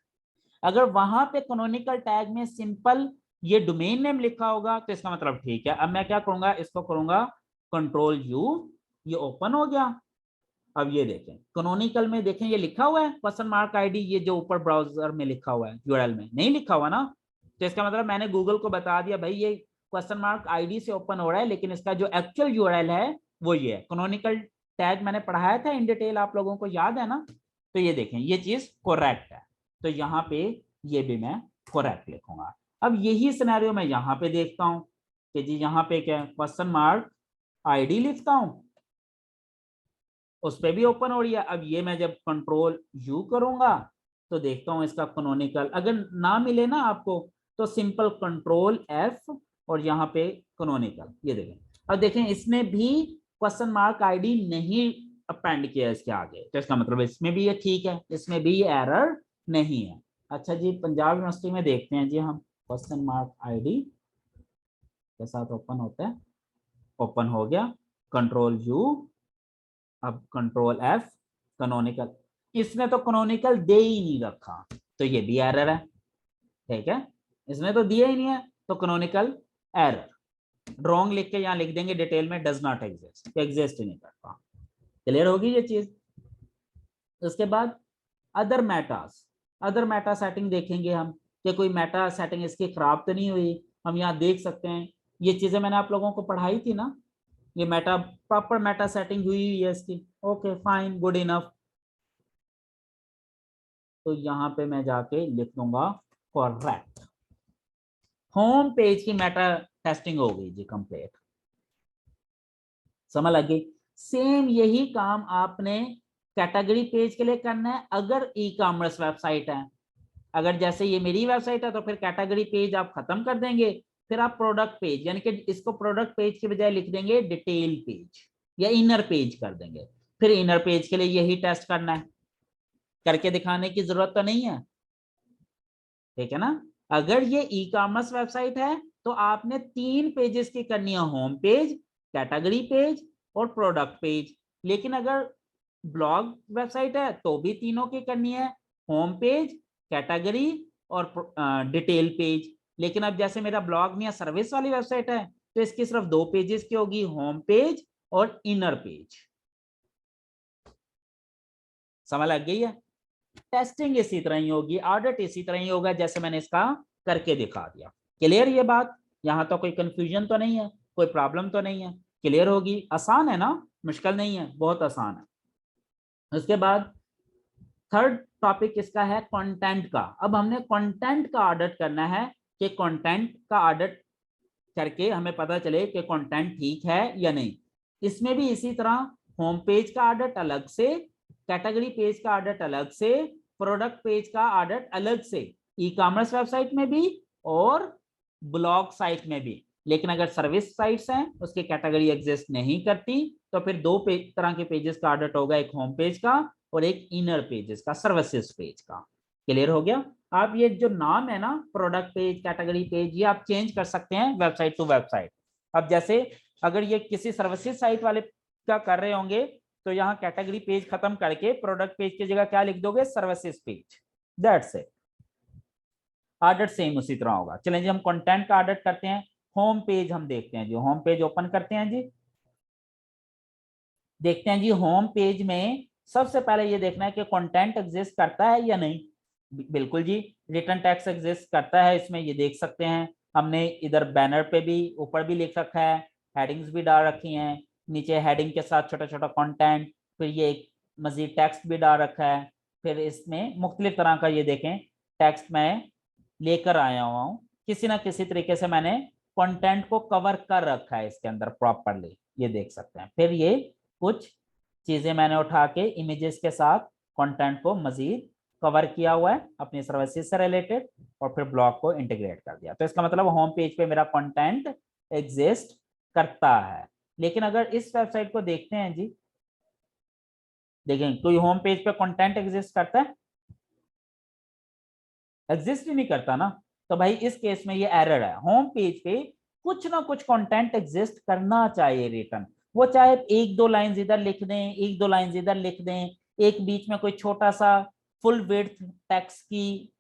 अगर वहां पे कैनोनिकल टैग में सिंपल ये डोमेन नेम लिखा होगा तो इसका मतलब ठीक है। अब मैं क्या करूंगा, इसको करूंगा कंट्रोल यू, ये ओपन हो गया। अब ये देखें कैनोनिकल में, देखें ये लिखा हुआ है /ID, ये जो ऊपर ब्राउजर में लिखा हुआ है, यूआरएल में नहीं लिखा हुआ ना, तो इसका मतलब मैंने गूगल को बता दिया भाई ये /ID से ओपन हो रहा है, लेकिन इसका जो एक्चुअल यूआरएल है वो ये है। कैनोनिकल टैग मैंने पढ़ाया था इन डिटेल, आप लोगों को याद है ना? तो ये देखें ये चीज करेक्ट है, तो यहाँ पे ये भी मैं करेक्ट लिखूंगा। अब यही सिनेरियो मैं यहाँ पे देखता हूँ कि जी यहाँ पे क्या क्वेश्चन मार्क आईडी लिखता हूँ, उस पर भी ओपन हो रही है। अब ये मैं जब कंट्रोल यू करूंगा तो देखता हूँ इसका कैनोनिकल, अगर ना मिले ना आपको तो सिंपल कंट्रोल एफ और यहाँ पे कैनोनिकल, ये देखें। अब देखें इसने भी क्वेश्चन मार्क आईडी नहीं अपेंड किया इसके आगे, तो इसका मतलब इसमें भी ये ठीक है, इसमें भी ये एरर नहीं है। अच्छा जी, पंजाब यूनिवर्सिटी में देखते हैं जी हम क्वेश्चन मार्क आईडी के साथ ओपन होता है, ओपन हो गया, कंट्रोल यू, अब कंट्रोल एफ, कैनोनिकल। इसने तो कैनोनिकल दे ही नहीं रखा, तो ये भी एरर है, ठीक है, इसने तो दिया ही नहीं है, तो कैनोनिकल एरर। रॉन्ग लिख के यहाँ लिख देंगे डिटेल में डज नॉट एग्जिस्ट, एग्जिस्ट ही नहीं करता। क्लियर होगी ये चीज। उसके बाद other Metas, other matter setting देखेंगे हम कि कोई मेटा सेटिंग इसकी खराब तो नहीं हुई। हम यहाँ देख सकते हैं, ये चीजें मैंने आप लोगों को पढ़ाई थी ना, ये मेटा प्रॉपर मेटा सेटिंग हुई है इसकी, ओके फाइन गुड इनफ। तो यहाँ पे मैं जाके लिख दूंगा करेक्ट, होम पेज की मेटा टेस्टिंग हो गई जी कंप्लीट, समझ लग गई। सेम यही काम आपने कैटेगरी पेज के लिए करना है अगर ई कॉमर्स वेबसाइट है। अगर जैसे ये मेरी वेबसाइट है तो फिर कैटेगरी पेज आप खत्म कर देंगे, फिर आप प्रोडक्ट पेज, यानी कि इसको प्रोडक्ट पेज के बजाय लिख देंगे डिटेल पेज या इनर पेज कर देंगे। फिर इनर पेज के लिए यही टेस्ट करना है, करके दिखाने की जरूरत तो नहीं है, ठीक है ना। अगर ये ई कॉमर्स वेबसाइट है तो आपने 3 पेजेस की करनी है, होम पेज, कैटेगरी पेज और प्रोडक्ट पेज। लेकिन अगर ब्लॉग वेबसाइट है तो भी तीनों की करनी है, होम पेज, कैटेगरी और डिटेल पेज। लेकिन अब जैसे मेरा ब्लॉग या सर्विस वाली वेबसाइट है तो इसकी सिर्फ 2 पेजेस की होगी, होम पेज और इनर पेज। समझ लग गई है। टेस्टिंग इसी तरह ही होगी, ऑडिट इसी तरह ही होगा जैसे मैंने इसका करके दिखा दिया। क्लियर ये बात, यहां तो कोई कंफ्यूजन तो नहीं है, कोई प्रॉब्लम तो नहीं है, क्लियर होगी। आसान है ना, मुश्किल नहीं है, बहुत आसान है। उसके बाद थर्ड टॉपिक इसका है कंटेंट का। अब हमने कंटेंट का ऑडिट करना है कि कंटेंट का ऑडिट करके हमें पता चले कि कंटेंट ठीक है या नहीं। इसमें भी इसी तरह होम पेज का ऑडिट अलग से, कैटेगरी पेज का ऑडिट अलग से, प्रोडक्ट पेज का ऑडिट अलग से, ई कॉमर्स वेबसाइट में भी और ब्लॉग साइट में भी। लेकिन अगर सर्विस साइट्स हैं उसकी कैटेगरी एग्जिस्ट नहीं करती तो फिर 2 तरह के पेजेस का ऑडिट होगा, एक होम पेज का और एक इनर पेजेस का, सर्विसेज पेज का। क्लियर हो गया। आप ये जो नाम है ना प्रोडक्ट पेज, कैटेगरी पेज, ये आप चेंज कर सकते हैं वेबसाइट टू वेबसाइट। अब जैसे अगर ये किसी सर्विसेज साइट वाले का कर रहे होंगे तो यहाँ कैटेगरी पेज खत्म करके प्रोडक्ट पेज की जगह क्या लिख दोगे, services page, that's it. Audit same उसी तरह होगा। चलें जी हम कंटेंट का ऑडिट करते हैं। होम पेज हम देखते हैं जी, होम पेज ओपन करते हैं जी, देखते हैं जी होम पेज में सबसे पहले ये देखना है कि कंटेंट एग्जिस्ट करता है या नहीं। बिल्कुल जी, रिटर्न टैक्स एग्जिस्ट करता है इसमें, ये देख सकते हैं। हमने इधर बैनर पे भी ऊपर भी लिख रखा है, हेडिंग्स भी डाल रखी हैं, नीचे हेडिंग के साथ छोटा छोटा कंटेंट, फिर ये एक मजीद टेक्स्ट भी डाल रखा है। फिर इसमें मुख्तलिफ तरह का ये देखें टेक्स्ट मैं लेकर आया हुआ हूँ, किसी ना किसी तरीके से मैंने कंटेंट को कवर कर रखा है इसके अंदर प्रॉपरली, ये देख सकते हैं। फिर ये कुछ चीजें मैंने उठा के इमेजेस के साथ कंटेंट को मजीद कवर किया हुआ है अपनी सर्विसेज से रिलेटेड, और फिर ब्लॉग को इंटीग्रेट कर दिया। तो इसका मतलब होम पेज पे मेरा कंटेंट एग्जिस्ट करता है। लेकिन अगर इस वेबसाइट को देखते हैं जी, देखें कोई होम पेज पे कंटेंट एग्जिस्ट करता है, एग्जिस्ट ही नहीं करता ना। तो भाई इस केस में ये एरर है, होम पेज पे कुछ ना कुछ कंटेंट एग्जिस्ट करना चाहिए रिटर्न, वो चाहे 1-2 लाइंस इधर लिख दें, 1-2 लाइंस इधर लिख दें, एक बीच में कोई छोटा सा फुल विड्थ टेक्स्ट की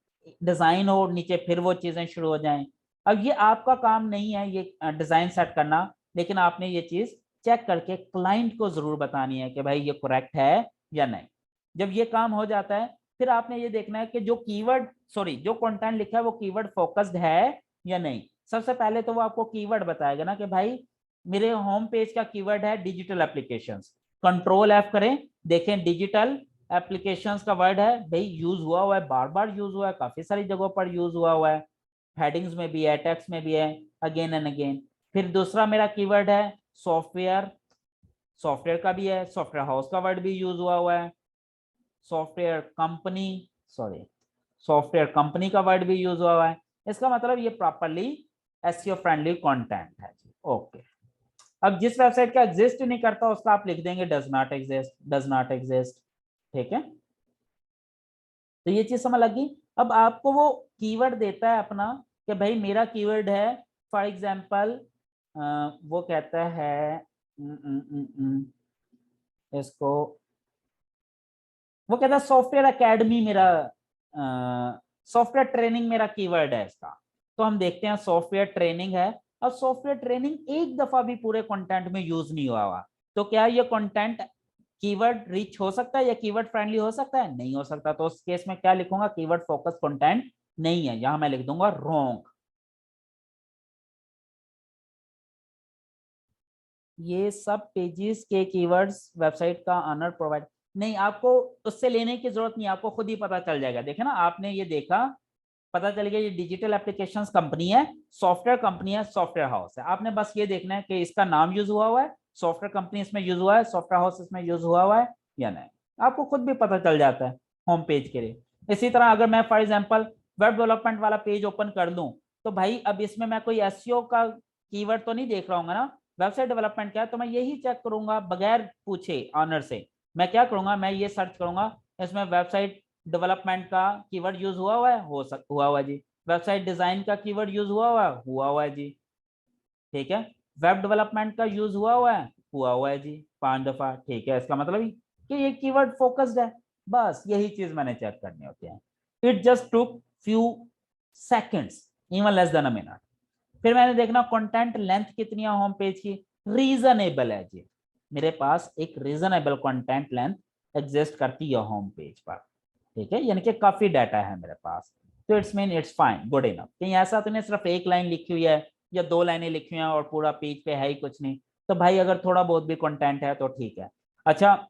डिजाइन हो, नीचे फिर वो चीजें शुरू हो जाएं। अब ये आपका काम नहीं है ये डिजाइन सेट करना, लेकिन आपने ये चीज चेक करके क्लाइंट को जरूर बतानी है कि भाई ये करेक्ट है या नहीं। जब ये काम हो जाता है फिर आपने ये देखना है कि जो कीवर्ड, सॉरी जो कंटेंट लिखा है वो कीवर्ड फोकस्ड है या नहीं। सबसे पहले तो वो आपको कीवर्ड बताएगा ना कि भाई मेरे होम पेज का कीवर्ड है डिजिटल एप्लीकेशंस, कंट्रोल एफ करें, देखें डिजिटल एप्लीकेशंस का वर्ड है भाई, यूज हुआ है, बार बार यूज हुआ है, काफी सारी जगहों पर यूज हुआ है। हेडिंग्स में भी है, टेक्स्ट में भी है, अगेन एंड अगेन। फिर दूसरा मेरा कीवर्ड है सॉफ्टवेयर, सॉफ्टवेयर का भी है, सॉफ्टवेयर हाउस का वर्ड भी यूज हुआ है, software company, sorry software company का वर्ड भी यूज हुआ है। इसका मतलब ये प्रॉपरली एसईओ फ्रेंडली कंटेंट है। ओके, अब जिस वेबसाइट का एग्जिस्ट नहीं करता उसका आप लिख देंगे does not exist, does not exist, ठीक है। तो ये चीज समझ लगी। अब आपको वो कीवर्ड देता है अपना कि भाई मेरा कीवर्ड है फॉर एग्जांपल, वो कहता है इसको, वो कहता है सॉफ्टवेयर एकेडमी मेरा, सॉफ्टवेयर ट्रेनिंग मेरा कीवर्ड है इसका। तो हम देखते हैं सॉफ्टवेयर ट्रेनिंग है। अब सॉफ्टवेयर ट्रेनिंग एक दफा भी पूरे कंटेंट में यूज नहीं हुआ तो क्या ये कंटेंट कीवर्ड रिच हो सकता है या कीवर्ड फ्रेंडली हो सकता है? नहीं हो सकता। तो उस केस में क्या लिखूंगा? कीवर्ड फोकस कंटेंट नहीं है, यहां मैं लिख दूंगा रॉन्ग। ये सब पेजेस के कीवर्ड्स वेबसाइट का ऑनर प्रोवाइड नहीं, आपको उससे लेने की जरूरत नहीं, आपको खुद ही पता चल जाएगा। देखे ना आपने, ये देखा, पता चल गया ये डिजिटल एप्लीकेशंस कंपनी है, सॉफ्टवेयर कंपनी है, सॉफ्टवेयर हाउस है। आपने बस ये देखना है कि इसका नाम यूज हुआ है, सॉफ्टवेयर कंपनी इसमें यूज हुआ है, सॉफ्टवेयर हाउस इसमें यूज हुआ है या नहीं, आपको खुद भी पता चल जाता है होम पेज के लिए। इसी तरह अगर मैं फॉर एग्जाम्पल वेब डेवलपमेंट वाला पेज ओपन कर दूं तो भाई अब इसमें मैं कोई एसईओ का कीवर्ड तो नहीं देख रहा हूँ ना, वेबसाइट डेवलपमेंट क्या है, तो मैं यही चेक करूंगा बगैर पूछे ऑनर से। मैं क्या करूंगा, मैं ये सर्च करूंगा इसमें वेबसाइट डेवलपमेंट का कीवर्ड यूज हुआ है, हुआ जी। वेबसाइट डिजाइन का कीवर्ड यूज हुआ है जी। ठीक है, वेब डेवलपमेंट का यूज हुआ है जी 5 दफा। ठीक है, इसका मतलब कि ये कीवर्ड फोकस्ड है। बस यही चीज मैंने चेक करनी होती है। It just took few seconds, even less than a minute. फिर मैंने देखना कंटेंट लेंथ कितनी है होम पेज की, रीजनेबल है जी। मेरे पास एक रीजनेबल कंटेंट लेंथ एग्जिस्ट करती है होम पेज पर। ठीक है, यानी कि काफी डाटा है मेरे पास, तो it's mean it's fine, good enough. कहीं ऐसा तो नहीं सिर्फ एक लाइन लिखी हुई है या 2 लाइनें लिखी हुई हैं और पूरा पेज पे है ही कुछ नहीं। तो भाई अगर थोड़ा बहुत भी कंटेंट है तो ठीक है। अच्छा,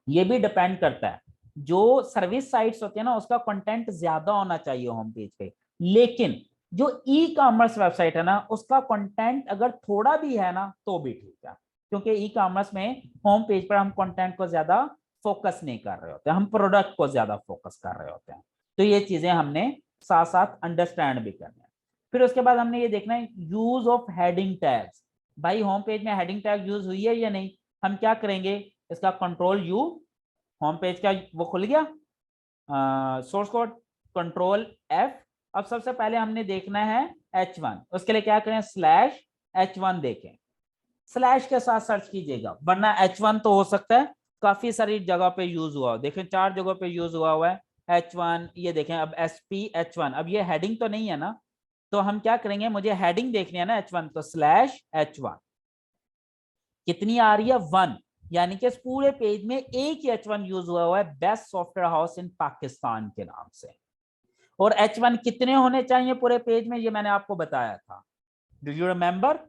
ये भी डिपेंड करता है, जो सर्विस साइट्स होती है ना उसका कंटेंट ज्यादा होना चाहिए होम पेज पे, लेकिन जो ई कॉमर्स वेबसाइट है ना उसका कंटेंट अगर थोड़ा भी है ना तो भी ठीक है, क्योंकि ई कॉमर्स में होम पेज पर हम कंटेंट को ज्यादा फोकस नहीं कर रहे होते, हम प्रोडक्ट को ज्यादा फोकस कर रहे होते हैं। तो ये चीजें हमने साथ साथ अंडरस्टैंड भी करनी है। फिर उसके बाद हमने ये देखना है यूज ऑफ हेडिंग टैग्स। भाई होम पेज में हेडिंग टैग यूज हुई है या नहीं, हम क्या करेंगे, इसका कंट्रोल यू, होम पेज का वो खुल गया सोर्स कोड, कंट्रोल एफ। अब सबसे पहले हमने देखना है H1, उसके लिए क्या करें, स्लैश H1 देखें, स्लैश के साथ सर्च कीजिएगा, वरना H1 तो हो सकता है काफी सारी जगह पे यूज हुआ हो। देखें 4 जगह पे यूज हुआ है H1, ये देखें। अब SP H1, अब ये हेडिंग तो नहीं है ना, तो हम क्या करेंगे, मुझे हेडिंग देखनी है ना H1, तो स्लैश H1 कितनी आ रही है 1, यानी कि इस पूरे पेज में एक ही H1 यूज हुआ है, best software house in Pakistan के नाम से। और H1 कितने होने चाहिए पूरे पेज में, ये मैंने आपको बताया था, डू यू रिमेंबर?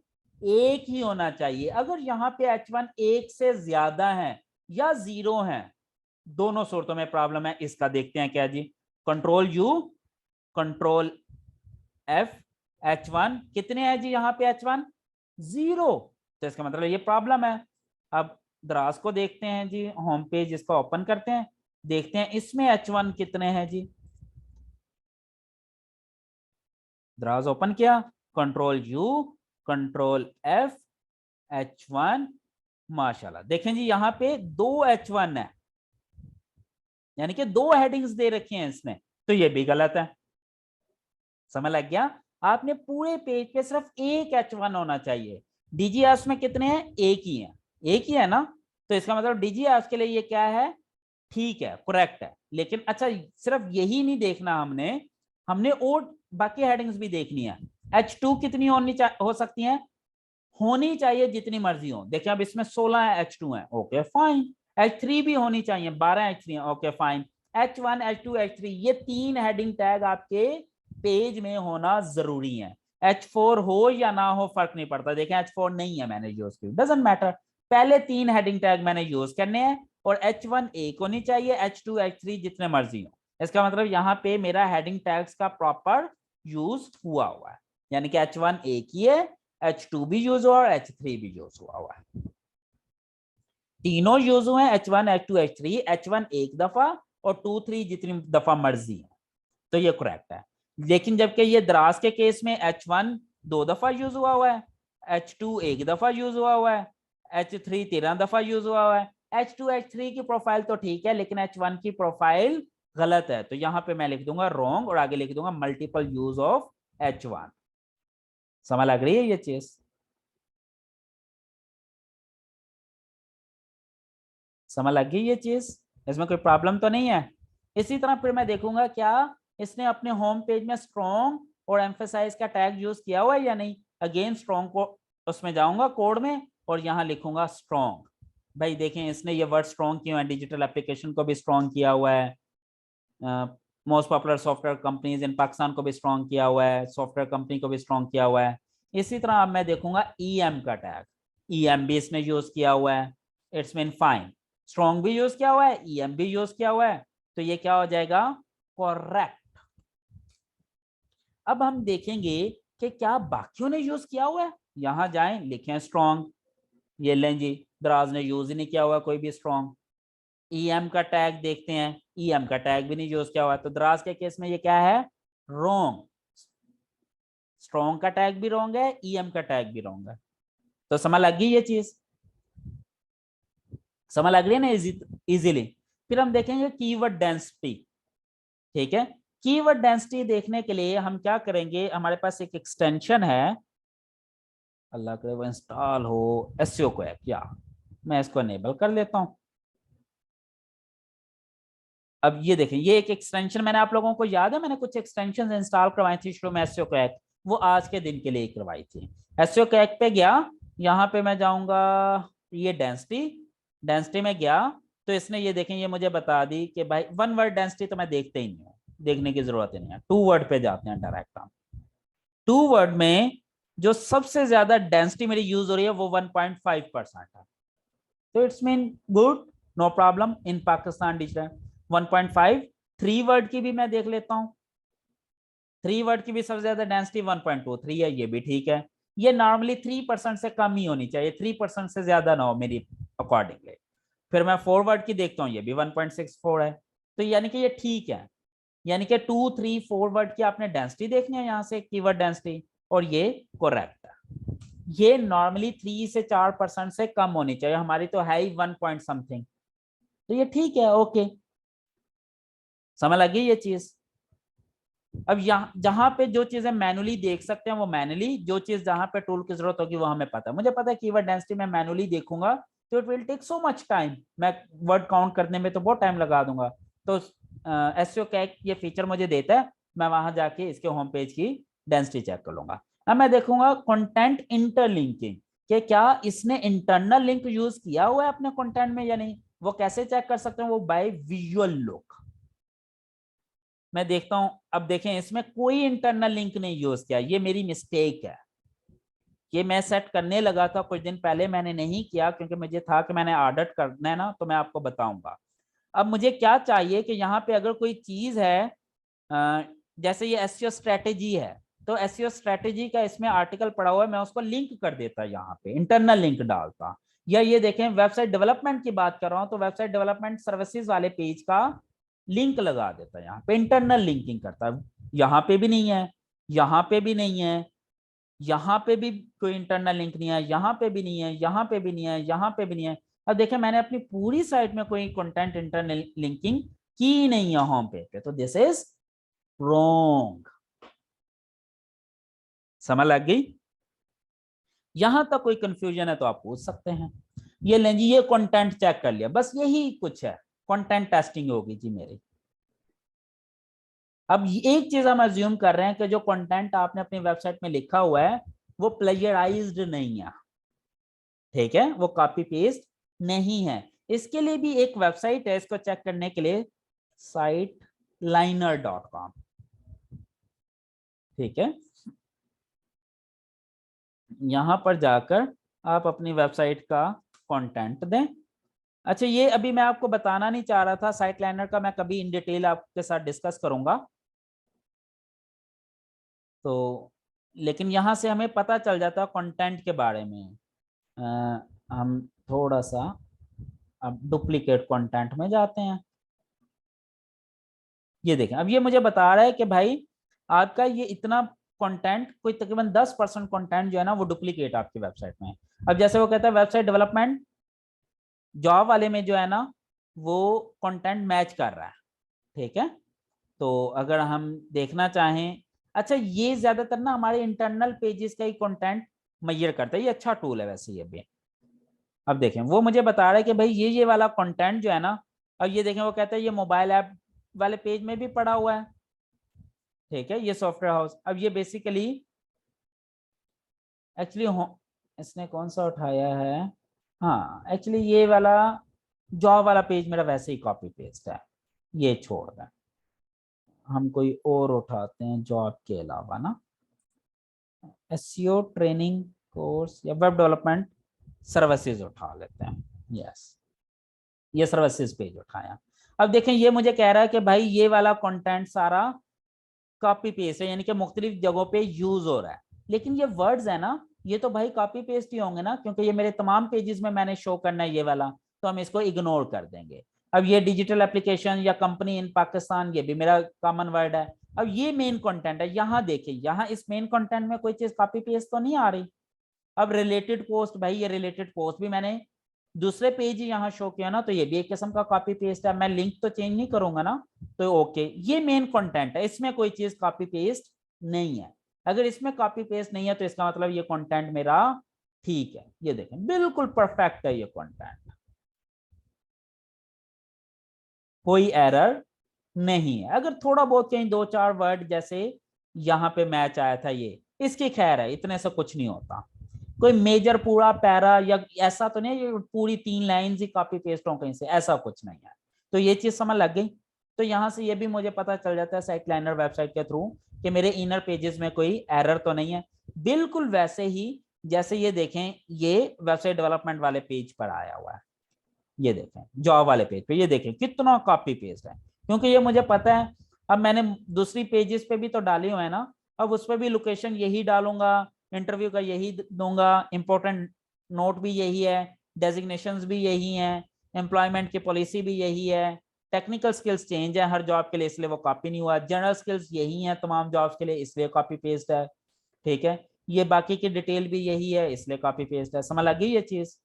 एक ही होना चाहिए। अगर यहाँ पे H1 एक से ज्यादा है या 0 है, दोनों सूरतों में प्रॉब्लम है। इसका देखते हैं क्या जी, control U, control F, H1 कितने हैं जी यहाँ पे H1 0, तो इसका मतलब ये प्रॉब्लम है। अब दराज को देखते हैं जी, होम पेज इसको ओपन करते हैं, देखते हैं इसमें H1 कितने हैं जी। दराज ओपन किया, control U, control F, H1, माशाल्लाह देखें जी यहाँ पे 2 H1 है, यानी कि 2 हेडिंग्स दे रखी हैं इसने, तो ये भी गलत है। समझ लग गया? आपने पूरे पेज पे सिर्फ एक H1 होना चाहिए। डीजीएस में कितने हैं, एक ही है, एक ही है ना, तो इसका मतलब डीजीएस के लिए ये क्या है, ठीक है, करेक्ट है। लेकिन अच्छा, सिर्फ यही नहीं देखना हमने, हमने और बाकी हेडिंग्स भी देखनी है। H2 कितनी हो सकती हैं, होनी चाहिए जितनी मर्जी हो। देखिए अब इसमें 16 H2 है, ओके फाइन। H3 भी होनी चाहिए, 12 H3 है, okay fine. H1, H2, H3 ये 3 हेडिंग टैग आपके पेज में होना जरूरी है। H4 हो या ना हो फर्क नहीं पड़ता। देखें H4 नहीं है मैंने यूज की, डजंट मैटर, पहले 3 हेडिंग टैग मैंने यूज करने हैं। और H1 एक होनी चाहिए, H2, H3 जितने मर्जी हो। इसका मतलब यहाँ पे मेरा हेडिंग टैग्स का प्रॉपर यूज हुआ हुआ है, यानी कि H1 एक ही है, H2 भी यूज हुआ और H3 भी यूज हुआ है, तीनों यूज हुए हैं, H1 H2 H3, H1 एक दफा और 2 3 जितनी दफा मर्जी है, तो ये करेक्ट है। लेकिन जबकि ये दराज के केस में H1 दो दफा यूज हुआ हुआ है, H2 एक दफा यूज हुआ हुआ है, H3 13 दफा यूज हुआ हुआ है। H2 H3 की प्रोफाइल तो ठीक है, लेकिन H1 की प्रोफाइल गलत है, तो यहां पे मैं लिख दूंगा रॉन्ग और आगे लिख दूंगा मल्टीपल यूज ऑफ H1। समझ लग रही है ये चीज? समझ लग गई ये चीज? इसमें कोई प्रॉब्लम तो नहीं है? इसी तरह फिर मैं देखूंगा क्या इसने अपने होम पेज में स्ट्रॉन्ग और एम्फेसाइज का टैग यूज किया हुआ है या नहीं। अगेन स्ट्रॉन्ग को उसमें जाऊंगा कोड में और यहां लिखूंगा स्ट्रॉन्ग। भाई देखें इसने ये वर्ड स्ट्रॉन्ग किया है, डिजिटल एप्लीकेशन को भी स्ट्रॉन्ग किया हुआ है, most popular software companies in Pakistan को भी स्ट्रॉन्ग किया हुआ है, सॉफ्टवेयर कंपनी को भी स्ट्रॉन्ग किया हुआ है। इसी तरह अब मैं देखूंगा ईएम का टैग, ईएम भी इसने यूज किया हुआ है, इट्स मीन फाइन, स्ट्रॉन्ग भी यूज किया हुआ है, ईएम भी यूज किया हुआ है, तो ये क्या हो जाएगा, करेक्ट। अब हम देखेंगे कि क्या बाकियों ने यूज किया हुआ है। यहां जाएं, लिखें स्ट्रॉन्ग, ये लें जी, दराज ने यूज ही नहीं किया हुआ कोई भी स्ट्रॉन्ग। ईएम का टैग देखते हैं, ईएम का टैग भी नहीं यूज किया हुआ, तो दराज के केस में ये क्या है, रॉन्ग। स्ट्रॉन्ग का टैग भी रॉन्ग है, ईएम का टैग भी रॉन्ग है। तो समझ लग गई ये चीज? समझ लग रही है ना इजीली? फिर हम देखेंगे कीवर्ड डेंसिटी। ठीक है, कीवर्ड डेंसिटी देखने के लिए हम क्या करेंगे, हमारे पास एक एक्सटेंशन है, अल्लाह करे वो इंस्टॉल हो, एसईओ को है क्या, मैं इसको एनेबल कर लेता हूं। अब ये देखें, ये एक एक्सटेंशन मैंने आप लोगों को याद है, मैंने कुछ एक्सटेंशन इंस्टॉल करवाई थी शुरू में एसईओ क्रैक, वो आज के दिन के लिए करवाई थी। एसईओ क्रैक पे गया, यहाँ पे मैं जाऊंगा, ये डेंसिटी, डेंसिटी में गया, तो इसने ये देखें, ये मुझे बता दी कि भाई वन वर्ड डेंसिटी तो मैं देखते ही नहीं हूँ, देखने की जरूरत ही नहीं है, टू वर्ड पे जाते हैं डायरेक्ट हम। टू वर्ड में जो सबसे ज्यादा डेंसिटी मेरी यूज हो रही है वो 1.5% है, तो it's mean good, no problem in Pakistan digital. 1.5, three word की भी मैं देख लेता हूँ, थ्री वर्ड की भी सबसे ज्यादा डेंसिटी 1.23 है, ये भी ठीक है। ये नॉर्मली 3% से कम ही होनी चाहिए, 3% से ज्यादा ना हो मेरी अकॉर्डिंगली। फिर मैं फोर वर्ड की देखता हूँ, ये भी 1.64 है, तो यानी कि ये ठीक है। यानी कि 2 3 4 वर्ड की आपने डेंसिटी देखनी है यहाँ से, कीवर्ड डेंसिटी, और ये करेक्ट है। ये नॉर्मली 3 से 4% से कम होनी चाहिए, हमारी तो है ही 1 पॉइंट समथिंग, तो ये ठीक है, ओके। समझ लगी ये चीज? अब यहाँ जहां पे जो चीजें मैनुअली देख सकते हैं वो मैनुअली, जो चीज जहां पे टूल की जरूरत होगी वो हमें पता है। मुझे पता है कीवर्ड डेंसिटी में मैनुअली देखूंगा तो it will take so much time, मैं वर्ड काउंट करने में तो बहुत टाइम लगा दूंगा। तो एसईओ कैक ये फीचर मुझे देता है, मैं वहां जाके इसके होम पेज की डेंसिटी चेक कर लूंगा। अब मैं देखूंगा कंटेंट इंटरलिंकिंग, कि क्या इसने इंटरनल लिंक यूज किया हुआ है अपने कंटेंट में या नहीं। वो कैसे चेक कर सकते हैं, वो बाय विजुअल लुक। मैं देखता हूं, अब देखें इसमें कोई इंटरनल लिंक नहीं यूज किया, ये मेरी मिस्टेक है। ये मैं सेट करने लगा था कुछ दिन पहले, मैंने नहीं किया क्योंकि मुझे था कि मैंने ऑडिट करना है ना, तो मैं आपको बताऊंगा। अब मुझे क्या चाहिए कि यहाँ पे अगर कोई चीज है, जैसे ये एसईओ स्ट्रेटेजी है, तो एसईओ स्ट्रेटेजी का इसमें आर्टिकल पड़ा हुआ है, मैं उसको लिंक कर देता यहाँ पे, इंटरनल लिंक डालता। या ये देखें वेबसाइट डेवलपमेंट की बात कर रहा हूँ, तो वेबसाइट डेवलपमेंट सर्विसेज वाले पेज का लिंक लगा देता है, यहाँ पे इंटरनल लिंकिंग करता है। यहाँ पे भी नहीं है, यहाँ पे भी नहीं है, यहाँ पे भी कोई इंटरनल लिंक नहीं है, यहाँ पे भी नहीं है, यहाँ पे भी नहीं है, यहाँ पे भी नहीं है। अब देखें मैंने अपनी पूरी साइट में कोई कंटेंट इंटरनल लिंकिंग की नहीं है होम पेज पे, तो दिस इज रॉन्ग। समझ लग गई? यहां तक कोई कंफ्यूजन है तो आप पूछ सकते हैं। ये लें जी, ये कंटेंट चेक कर लिया, बस यही कुछ है, कंटेंट टेस्टिंग होगी जी मेरी। अब एक चीज हम अज्यूम कर रहे हैं कि जो कंटेंट आपने अपनी वेबसाइट में लिखा हुआ है वो प्लेजराइज्ड नहीं है, ठीक है, वो कॉपी पेस्ट नहीं है। इसके लिए भी एक वेबसाइट है, इसको चेक करने के लिए siteliner.com, ठीक है। यहां पर जाकर आप अपनी वेबसाइट का कंटेंट दें। अच्छा, ये अभी मैं आपको बताना नहीं चाह रहा था, साइट लाइनर का मैं कभी इन डिटेल आपके साथ डिस्कस करूंगा। तो लेकिन यहाँ से हमें पता चल जाता है कंटेंट के बारे में। हम थोड़ा सा अब डुप्लीकेट कंटेंट में जाते हैं। ये देखें, अब ये मुझे बता रहा है कि भाई आपका ये इतना कंटेंट, कोई तकरीबन 10% कंटेंट जो है ना वो डुप्लीकेट आपकी वेबसाइट में है। अब जैसे वो कहता है वेबसाइट डेवलपमेंट जॉब वाले में जो है ना वो कंटेंट मैच कर रहा है, ठीक है। तो अगर हम देखना चाहें, अच्छा ये ज्यादातर ना हमारे इंटरनल पेजेस का ही कंटेंट मेजर करता है, ये अच्छा टूल है वैसे ये भी। अब देखें वो मुझे बता रहा है कि भाई ये वाला कंटेंट जो है ना, अब ये देखें वो कहता है ये मोबाइल ऐप वाले पेज में भी पड़ा हुआ है, ठीक है, ये सॉफ्टवेयर हाउस। अब ये बेसिकली एक्चुअली इसने कौन सा उठाया है, हाँ एक्चुअली ये वाला जॉब वाला पेज मेरा वैसे ही कॉपी पेस्ट है, ये छोड़ दें। हम कोई और उठाते हैं जॉब के अलावा ना, एसईओ ट्रेनिंग कोर्स या वेब डेवलपमेंट सर्विसेज उठा लेते हैं। यस, ये सर्विसेज पेज उठाया। अब देखें ये मुझे कह रहा है कि भाई ये वाला कंटेंट सारा कॉपी पेस्ट है, यानी कि मुख्तलिफ जगहों पे यूज हो रहा है। लेकिन ये वर्ड्स है ना, ये तो भाई कॉपी पेस्ट ही होंगे ना, क्योंकि ये मेरे तमाम पेजेस में मैंने शो करना है ये वाला, तो हम इसको इग्नोर कर देंगे। अब ये डिजिटल एप्लीकेशन या कंपनी इन पाकिस्तान, ये भी मेरा कॉमन वर्ड है। अब ये मेन कंटेंट है, यहाँ देखिए, यहाँ इस मेन कंटेंट में कोई चीज कॉपी पेस्ट तो नहीं आ रही। अब रिलेटेड पोस्ट, भाई ये रिलेटेड पोस्ट भी मैंने दूसरे पेज ही यहाँ शो किया ना, तो ये भी एक किस्म का कॉपी पेस्ट है, मैं लिंक तो चेंज नहीं करूंगा ना। तो ओके, ये मेन कंटेंट है, इसमें कोई चीज कॉपी पेस्ट नहीं है। अगर इसमें कॉपी पेस्ट नहीं है तो इसका मतलब ये कंटेंट मेरा ठीक है। ये देखें बिल्कुल परफेक्ट है ये कंटेंट, कोई एरर नहीं है। अगर थोड़ा बहुत कहीं दो चार वर्ड जैसे यहाँ पे मैच आया था, ये इसकी खैर है, इतने से कुछ नहीं होता। कोई मेजर पूरा पैरा या ऐसा तो नहीं है पूरी 3 लाइंस ही कॉपी पेस्ट हो कहीं से, ऐसा कुछ नहीं है। तो ये चीज समझ लग गई। तो यहाँ से ये भी मुझे पता चल जाता है साइट लाइनर वेबसाइट के थ्रू कि मेरे इनर पेजेस में कोई एरर तो नहीं है। बिल्कुल वैसे ही जैसे ये देखें, ये वेबसाइट डेवलपमेंट वाले पेज पर आया हुआ है, ये देखें जॉब वाले पेज पे, ये देखें कितना कॉपी पेस्ट है, क्योंकि ये मुझे पता है। अब मैंने दूसरी पेजेस पे भी तो डाली हुए है ना, अब उस पर भी लोकेशन यही डालूंगा, इंटरव्यू का यही दूंगा, इंपॉर्टेंट नोट भी यही है, डेजिग्नेशंस भी यही है, एम्प्लॉयमेंट की पॉलिसी भी यही है, टेक्निकल स्किल्स चेंज है हर जॉब के लिए इसलिए वो कॉपी नहीं हुआ, जनरल स्किल्स यही है तमाम जॉब्स के लिए इसलिए कॉपी पेस्ट है, ठीक है। ये बाकी की डिटेल भी यही है इसलिए कॉपी पेस्ट है। समझ लगी ये चीज।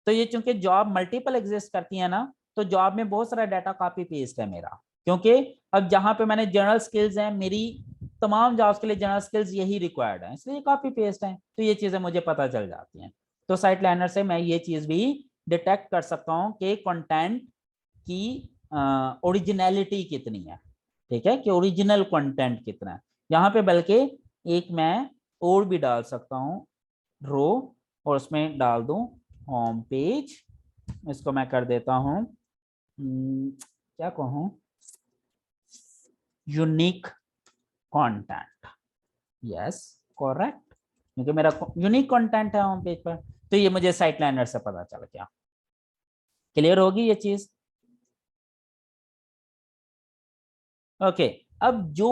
तो ये चूंकि जॉब मल्टीपल एग्जिस्ट करती है ना, तो जॉब में बहुत सारा डाटा कॉपी पेस्ट है मेरा, क्योंकि अब जहां पे मैंने जनरल स्किल्स हैं, मेरी तमाम जॉब्स के लिए जनरल स्किल्स यही रिक्वायर्ड है, इसलिए कॉपी पेस्ट है। तो ये चीजें मुझे पता चल जाती हैं। तो साइट लाइनर से मैं ये चीज भी डिटेक्ट कर सकता हूँ कि कंटेंट की ओरिजिनलिटी कितनी है, ठीक है, कि ओरिजिनल कंटेंट कितना है। यहाँ पे बल्कि एक मैं और भी डाल सकता हूँ रो, और उसमें डाल दूं होम पेज, इसको मैं कर देता हूं क्या कहूं, यूनिक कंटेंट। यस, करेक्ट, क्योंकि मेरा यूनिक कंटेंट है होम पेज पर। तो ये मुझे साइट लाइनर से पता चल गया। क्लियर होगी ये चीज। ओके, अब जो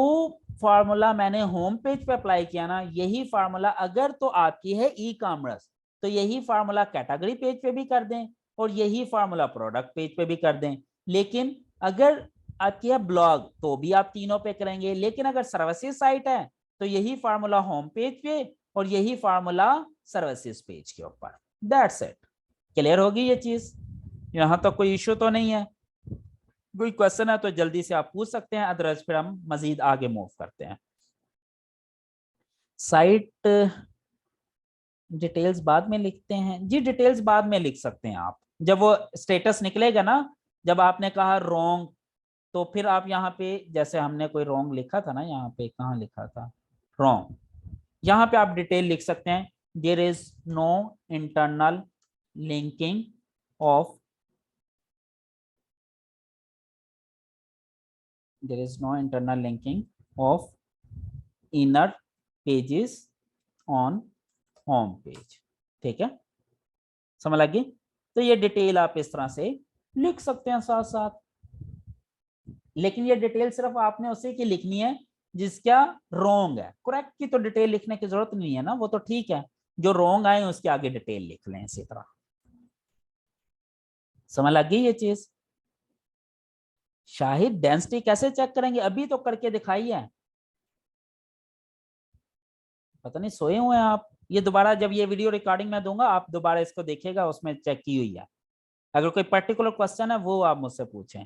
फार्मूला मैंने होम पेज पे अप्लाई किया ना, यही फार्मूला अगर तो आपकी है ई कॉमर्स, तो यही फार्मूला कैटेगरी पेज पे भी कर दें और यही फार्मूला प्रोडक्ट पेज पे भी कर दें। लेकिन अगर आपकी है ब्लॉग तो भी आप तीनों पे करेंगे, लेकिन अगर सर्विसेज साइट है तो यही फार्मूला होम पेज पे और यही फार्मूला सर्विसेज पेज के ऊपर। That's it. क्लियर होगी ये चीज। यहां तक कोई इश्यू तो नहीं है। कोई क्वेश्चन है तो जल्दी से आप पूछ सकते हैं, अदरवाइज फिर हम मजीद आगे मूव करते हैं। साइट डिटेल्स बाद में लिखते हैं जी, डिटेल्स बाद में लिख सकते हैं आप, जब वो स्टेटस निकलेगा ना, जब आपने कहा रॉन्ग, तो फिर आप यहाँ पे जैसे हमने कोई रॉन्ग लिखा था ना, यहाँ पे कहाँ लिखा था रॉन्ग, यहाँ पे आप डिटेल लिख सकते हैं, there is no internal linking of, there is no internal linking of inner pages on home page। ठीक है, समझ लगी। तो ये डिटेल आप इस तरह से लिख सकते हैं साथ साथ, लेकिन ये डिटेल सिर्फ आपने उसी की लिखनी है जिसका रॉन्ग है। करेक्ट की तो डिटेल लिखने की जरूरत नहीं है ना, वो तो ठीक है, जो रॉन्ग आए उसके आगे डिटेल लिख लें इसी तरह। समझ लग गई ये चीज? शाहिद डेंसिटी कैसे चेक करेंगे, अभी तो करके दिखाई है। पता नहीं सोए हुए हैं आप। ये दोबारा जब ये वीडियो रिकॉर्डिंग में दूंगा आप दोबारा इसको देखिएगा, उसमें चेक की हुई है। अगर कोई पर्टिकुलर क्वेश्चन है वो आप मुझसे पूछें।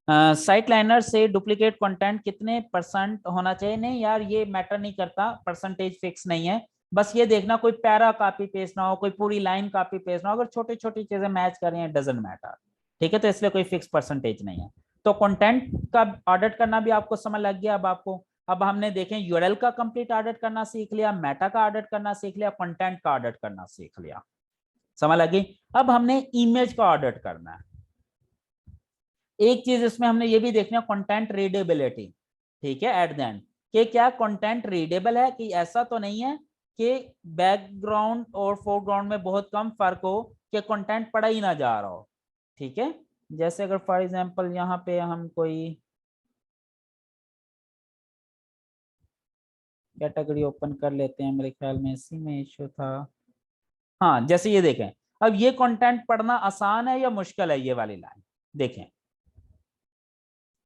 साइट लाइनर से डुप्लीकेट कंटेंट कितने परसेंट होना चाहिए? नहीं यार, ये मैटर नहीं करता, परसेंटेज फिक्स नहीं है। बस ये देखना कोई पैरा कॉपी पेस्ट ना हो, कोई पूरी लाइन कॉपी पेस्ट ना हो। अगर छोटी छोटी चीजें मैच कर रही हैं डजंट मैटर। ठीक है, तो इसलिए कोई फिक्स परसेंटेज नहीं है। तो कंटेंट का ऑडिट करना भी आपको समझ लग गया। अब हमने देखें यूआरएल का कंप्लीट ऑडिट करना सीख लिया, मेटा का ऑडिट करना सीख लिया, कंटेंट का ऑडिट करना सीख लिया। समझ लगी? अब हमने इमेज का ऑडिट करना है। एक चीज इसमें हमने ये भी देखना, कंटेंट रीडेबिलिटी। ठीक है, एट द एंड कि क्या कंटेंट रीडेबल है, कि ऐसा तो नहीं है कि बैकग्राउंड और फोरग्राउंड में बहुत कम फर्क हो कि कंटेंट पढ़ा ही ना जा रहा हो। ठीक है, जैसे अगर फॉर एग्जांपल यहाँ पे हम कोई कैटेगरी ओपन कर लेते हैं, मेरे ख्याल में इसी में इशू था। हाँ, जैसे ये देखें, अब ये कंटेंट पढ़ना आसान है या मुश्किल है? ये वाली लाइन देखें,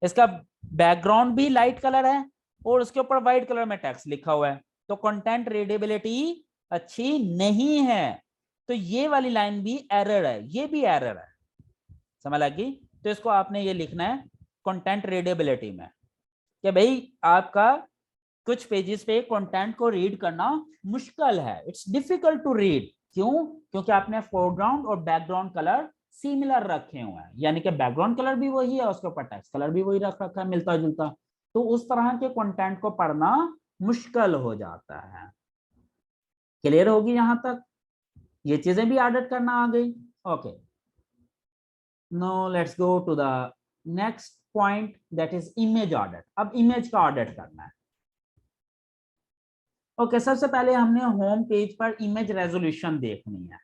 इसका बैकग्राउंड भी लाइट कलर है और उसके ऊपर व्हाइट कलर में टेक्स्ट लिखा हुआ है, तो कंटेंट रीडेबिलिटी अच्छी नहीं है। तो ये वाली लाइन भी एरर है, ये भी एरर है। समझ लगी? तो इसको आपने ये लिखना है कंटेंट रीडेबिलिटी में कि भाई आपका कुछ पेजेस पे कंटेंट को रीड करना मुश्किल है, इट्स डिफिकल्ट टू रीड। क्यों? क्योंकि आपने फोरग्राउंड और बैकग्राउंड कलर सिमिलर रखे हुए हैं, यानी कि बैकग्राउंड कलर भी वही है, उसके ऊपर टेक्स्ट कलर भी वही रख रखा है, मिलता जुलता। तो उस तरह के कंटेंट को पढ़ना मुश्किल हो जाता है। क्लियर होगी यहां तक? ये चीजें भी ऑडिट करना आ गई। Okay, no let's go to the next point, that is image audit. अब इमेज का ऑडिट करना है। ओके, सबसे पहले हमने होम पेज पर इमेज रेजोल्यूशन देखनी है।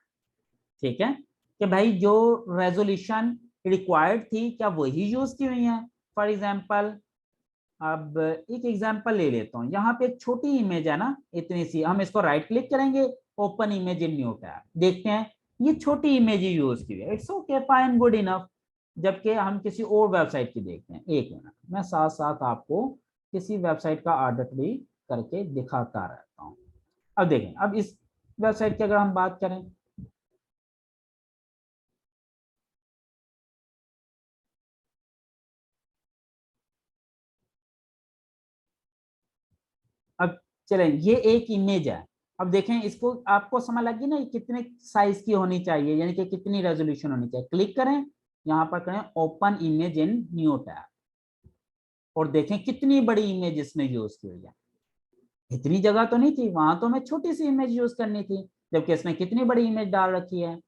ठीक है, कि भाई जो रेजोल्यूशन रिक्वायर्ड थी क्या वही यूज की हुई है? फॉर एग्जांपल, अब एक एग्जांपल ले लेता हूँ। यहाँ पे एक छोटी इमेज है ना, इतनी सी, हम इसको राइट क्लिक करेंगे, open image in new tab, देखते हैं ये छोटी इमेज ही यूज की हुई है। It's okay, fine, good enough. जबकि हम किसी और वेबसाइट की देखते हैं। एक मिनट, मैं साथ साथ आपको किसी वेबसाइट का ऑडिट भी करके दिखाता रहता हूँ। अब देखें, अब इस वेबसाइट की अगर हम बात करें, अब चलें, ये एक इमेज है। अब देखें इसको, आपको समझ लगी ना ये कितने साइज की होनी चाहिए, यानी कि कितनी रेजोल्यूशन होनी चाहिए। क्लिक करें, यहाँ पर करें open image in new tab, और देखें कितनी बड़ी इमेज इसने यूज की हुई है। इतनी जगह तो नहीं थी, वहां तो हमें छोटी सी इमेज यूज करनी थी, जबकि इसने कितनी बड़ी इमेज डाल रखी है।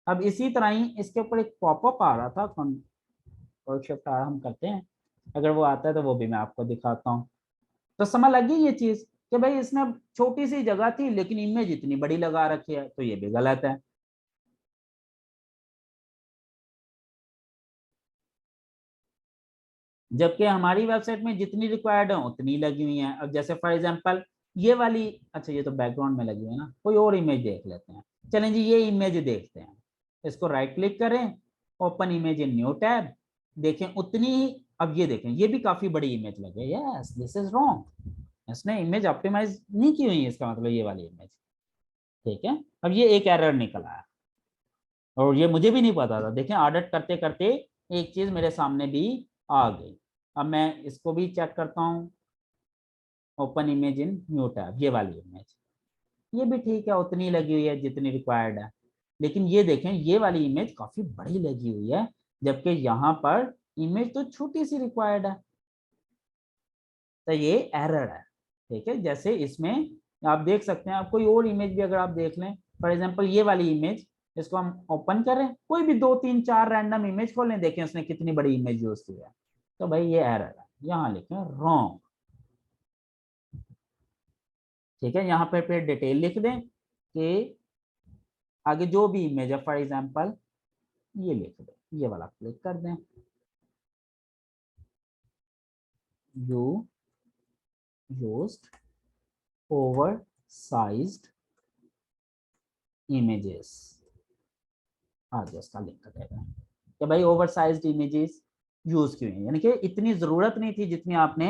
अब इसी तरह ही इसके ऊपर एक पॉपअप आ रहा था, कंट्रोल शिफ्ट आर हम करते हैं, अगर वो आता है तो वो भी मैं आपको दिखाता हूँ। तो समझ लगी ये चीज कि भाई इसमें छोटी सी जगह थी लेकिन इमेज इतनी बड़ी लगा रखी है, तो ये भी गलत है। जबकि हमारी वेबसाइट में जितनी रिक्वायर्ड है उतनी लगी हुई है। अब जैसे फॉर एग्जांपल ये वाली, अच्छा ये तो बैकग्राउंड में लगी हुई है ना, कोई और इमेज देख लेते हैं। चलें जी, ये इमेज देखते हैं। इसको राइट क्लिक करें, open image in new tab, देखें उतनी ही। अब ये देखें, ये भी काफी बड़ी इमेज लगे। यस, दिस इज रॉन्ग, इसने इमेज ऑप्टिमाइज नहीं की हुई है, इसका मतलब ये वाली इमेज। ठीक है, अब ये एक एरर निकला है और ये मुझे भी नहीं पता था। देखें ऑडिट करते करते एक चीज मेरे सामने भी आ गई। अब मैं इसको भी चेक करता हूँ, open image in new tab, ये वाली इमेज, ये भी ठीक है, उतनी लगी हुई है जितनी रिक्वायर्ड है। लेकिन ये देखें, ये वाली इमेज काफी बड़ी लगी हुई है, जबकि यहाँ पर इमेज तो छोटी सी रिक्वायर्ड है। तो ये एरर है। ठीक है, जैसे इसमें आप देख सकते हैं, आप कोई और इमेज भी अगर आप देख लें, फॉर एग्जांपल ये वाली इमेज, इसको हम ओपन करें, कोई भी दो तीन चार रैंडम इमेज खोलें, देखें उसने कितनी बड़ी इमेज यूज की है। तो भाई ये एरर है, यहाँ लिखें रॉन्ग। ठीक है, यहाँ पे फिर डिटेल लिख दें कि आगे जो भी इमेज है, फॉर एग्जांपल ये लिख दें, ये वाला क्लिक कर दें। you used oversized images। आज इसका लिंक कर देगा कि भाई ओवरसाइज्ड इमेजेस यूज क्यों है, यानी कि इतनी जरूरत नहीं थी जितनी आपने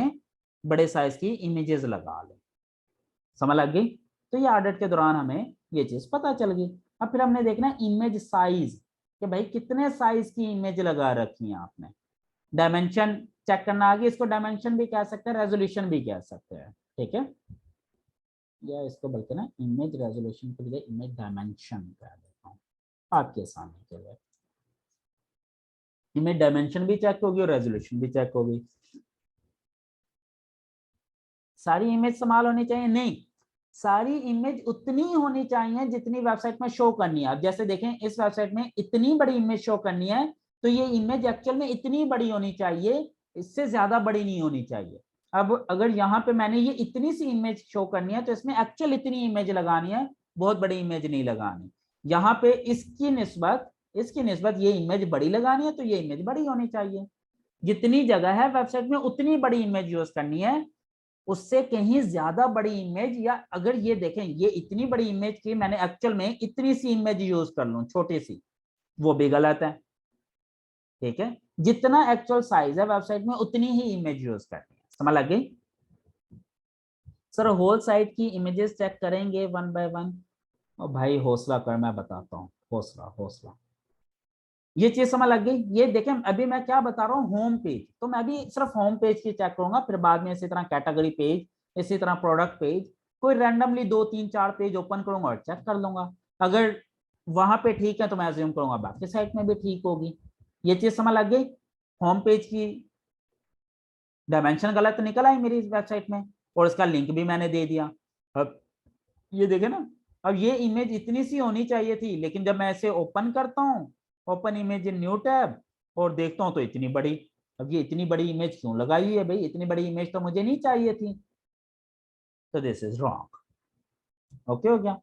बड़े साइज की इमेजेस लगा ली। समझ लग गई? तो ये ऑडिट के दौरान हमें ये चीज पता चल गई। अब फिर हमने देखना इमेज साइज कि भाई कितने साइज की इमेज लगा रखी है आपने। डायमेंशन चेक करना आगे, इसको डायमेंशन भी कह सकते हैं, रेजोल्यूशन भी कह सकते हैं, ठीक है। या इसको बल्कि ना इमेज रेजोल्यूशन के लिए इमेज डायमेंशन कह देता हूँ आपके सामने के लिए। इमेज डायमेंशन भी चेक होगी और रेजोल्यूशन भी चेक होगी। सारी इमेज समान होनी चाहिए? नहीं, सारी इमेज उतनी होनी चाहिए जितनी वेबसाइट में शो करनी है। अब जैसे देखें इस वेबसाइट में इतनी बड़ी इमेज शो करनी है, तो ये इमेज एक्चुअल में इतनी बड़ी होनी चाहिए, इससे ज्यादा बड़ी नहीं होनी चाहिए। अब अगर यहाँ पे मैंने ये इतनी सी इमेज शो करनी है तो इसमें एक्चुअल इतनी इमेज लगानी है, बहुत बड़ी इमेज नहीं लगानी। यहाँ पे इसकी निस्बत ये इमेज बड़ी लगानी है तो ये इमेज बड़ी होनी चाहिए। जितनी जगह है वेबसाइट में उतनी बड़ी इमेज यूज करनी है, उससे कहीं ज्यादा बड़ी इमेज, या अगर ये देखें ये इतनी बड़ी इमेज की मैंने एक्चुअल में इतनी सी इमेज यूज कर लूं छोटी सी, वो भी गलत है, ठीक है। जितना एक्चुअल साइज है वेबसाइट में उतनी ही इमेज यूज करनी है। समझ लग गई? सर होल साइट की इमेजेस चेक करेंगे वन बाय वन? और भाई हौसला कर, मैं बताता हूँ, हौसला हौसला। ये चीज समझ लग गई? ये देखें अभी मैं क्या बता रहा हूँ, होम पेज, तो मैं भी सिर्फ होम पेज की चेक करूंगा, फिर बाद में इसी तरह कैटेगरी पेज, इसी तरह प्रोडक्ट पेज, कोई रैंडमली 2 3 4 पेज ओपन करूंगा और चेक कर लूंगा। अगर वहां पे ठीक है तो मैं अज्यूम करूंगा बाकी साइट में भी ठीक होगी। ये चीज समझ लग गई? होम पेज की डायमेंशन गलत निकला है मेरी इस वेबसाइट में और इसका लिंक भी मैंने दे दिया। अब ये देखे ना, अब ये इमेज इतनी सी होनी चाहिए थी, लेकिन जब मैं ऐसे ओपन करता हूँ, open image in new tab, और देखता हूँ तो इतनी बड़ी। अब ये इतनी बड़ी इमेज क्यों लगाई हुई है भाई? इतनी बड़ी इमेज तो मुझे नहीं चाहिए थी। तो दिस इज रॉन्ग। ओके हो गया?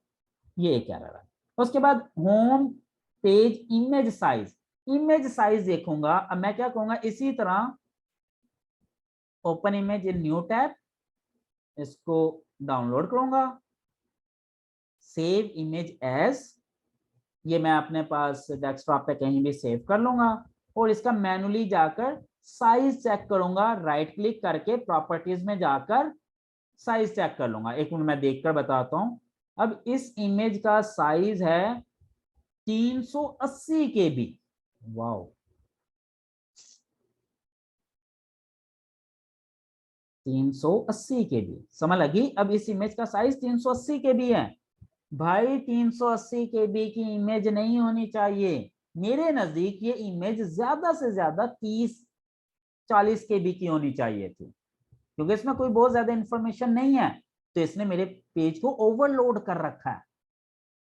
ये एक एरर है। उसके बाद home page image size, image size देखूंगा। अब मैं क्या कहूंगा, इसी तरह open image in new tab, इसको डाउनलोड करूंगा, सेव इमेज एज, ये मैं अपने पास डेस्कटॉप पे कहीं भी सेव कर लूंगा, और इसका मैनुअली जाकर साइज चेक करूंगा, राइट क्लिक करके प्रॉपर्टीज में जाकर साइज चेक कर लूंगा। एक मिनट मैं देखकर बताता हूं। अब इस इमेज का साइज है 380 KB। वाओ, 380 KB, समझ लगी? अब इस इमेज का साइज 380 KB है। भाई 380 KB की इमेज नहीं होनी चाहिए। मेरे नजदीक ये इमेज ज्यादा से ज्यादा 30 40 KB की होनी चाहिए थी, क्योंकि इसमें कोई बहुत ज्यादा इंफॉर्मेशन नहीं है, तो इसने मेरे पेज को ओवरलोड कर रखा है।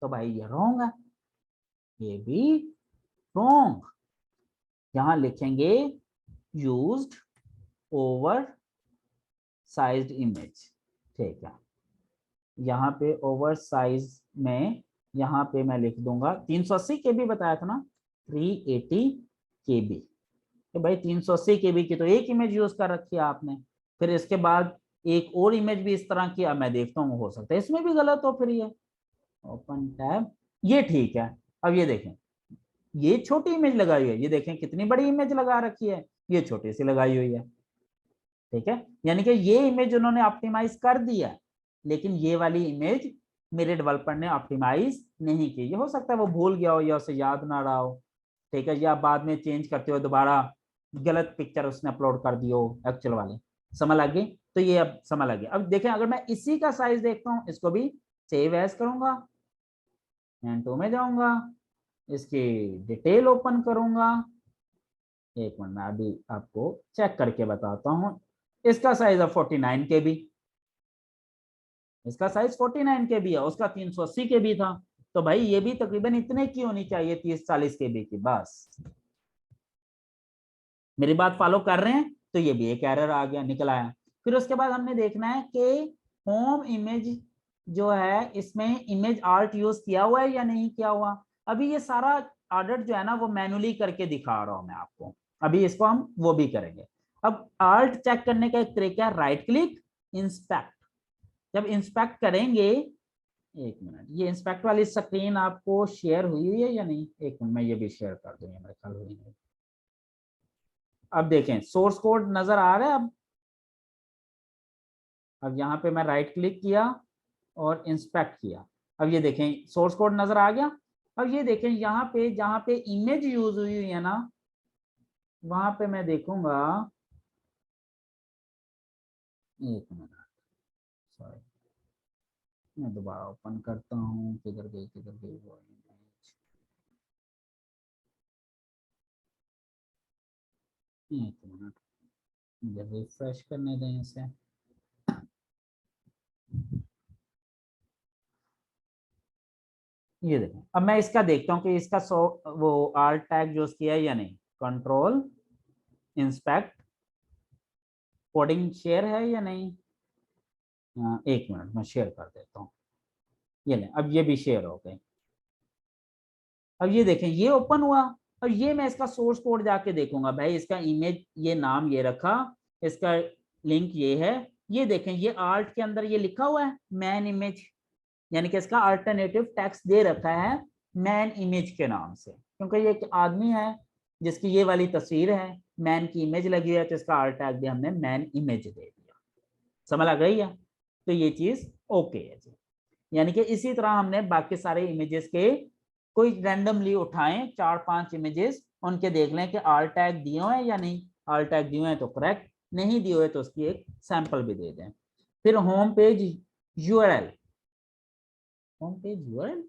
तो भाई ये रॉन्ग है, ये भी रॉन्ग। यहां लिखेंगे यूज्ड ओवर साइज्ड इमेज, ठीक है। यहाँ पे ओवर साइज में, यहाँ पे मैं लिख दूंगा 380 KB बताया था ना, 380 KB। तो भाई 380 KB की तो एक इमेज यूज कर रखी है आपने, फिर इसके बाद एक और इमेज भी इस तरह की। अब मैं देखता हूँ हो सकता है इसमें भी गलत हो। फिर ये ओपन टैब, ये ठीक है। अब ये देखें, ये छोटी इमेज लगाई हुई है, ये देखें कितनी बड़ी इमेज लगा रखी है, ये छोटी सी लगाई हुई है, ठीक है। यानी कि ये इमेज उन्होंने ऑप्टिमाइज कर दिया, लेकिन ये वाली इमेज मेरे डेवलपर ने ऑप्टिमाइज नहीं की। ये हो सकता है वो भूल गया हो या उसे याद ना रहा हो, ठीक है, या बाद में चेंज करते हुए दोबारा गलत पिक्चर उसने अपलोड कर दी हो एक्चुअल वाली। समझ लग गई? तो ये अब समझ लग गई। अब देखें अगर मैं इसी का साइज देखता हूँ, इसको भी सेव एज करूंगा, एंड में जाऊंगा, इसकी डिटेल ओपन करूंगा। एक मिनट मैं अभी आपको चेक करके बताता हूँ। इसका साइज है 49 KB, इसका साइज 49 KB है, उसका 380 KB था। तो भाई ये भी तकरीबन इतने की होनी चाहिए, 30 40 KB की। बस मेरी बात फॉलो कर रहे हैं? तो ये भी एक एरर आ गया, निकल आया। फिर उसके बाद हमने देखना है कि होम इमेज जो है इसमें इमेज आर्ट यूज किया हुआ है या नहीं किया हुआ। अभी ये सारा ऑडिट जो है ना वो मैनुअली करके दिखा रहा हूं मैं आपको, अभी इसको हम वो भी करेंगे। अब आल्ट चेक करने का एक तरीका है राइट क्लिक इंस्पेक्ट। जब इंस्पेक्ट करेंगे, एक मिनट, ये इंस्पेक्ट वाली स्क्रीन आपको शेयर हुई है या नहीं? एक मिनट, मैं ये भी शेयर कर दूंगा, मेरे ख्याल हुई नहीं। अब देखें सोर्स कोड नजर आ रहा है। अब यहाँ पे मैं राइट क्लिक किया और इंस्पेक्ट किया। अब ये देखें सोर्स कोड नजर आ गया। अब ये देखें यहाँ पे जहाँ पे इमेज यूज हुई है ना, वहां पे मैं देखूंगा, एक मिनट, सॉरी, मैं दोबारा ओपन करता हूँ। किधर गई वो इमेज? एक मिनट, मुझे रिफ्रेश करने दें इसे। ये देखें, अब मैं इसका देखता हूँ कि इसका वो आल्ट टैग यूज किया है या नहीं। कंट्रोल इंस्पेक्ट, कोडिंग शेयर है या नहीं? एक मिनट, मैं शेयर कर देता हूँ। ये लें, अब ये भी शेयर हो गई। अब ये देखें ये ओपन हुआ। अब ये मैं इसका सोर्स कोड जाके देखूंगा, भाई इसका इमेज ये नाम ये रखा, इसका लिंक ये है। ये देखें ये आर्ट के अंदर ये लिखा हुआ है मैन इमेज, यानी कि इसका अल्टरनेटिव टेक्स्ट दे रखा है मैन इमेज के नाम से, क्योंकि ये एक आदमी है जिसकी ये वाली तस्वीर है, मैन की इमेज लगी है, तो इसका आर्ट टैग भी हमने मैन इमेज दे दिया। समझ आ गई है? तो ये चीज ओके है जी। यानी कि इसी तरह हमने बाकी सारे इमेजेस के कोई रैंडमली उठाएं 4-5 इमेजेस, उनके देख लें कि आल टैग दिए हुए हैं या नहीं। आल टैग दिए हैं तो करेक्ट, नहीं दिए हुए तो उसकी एक सैंपल भी दे दें। फिर home page URL, home page URL,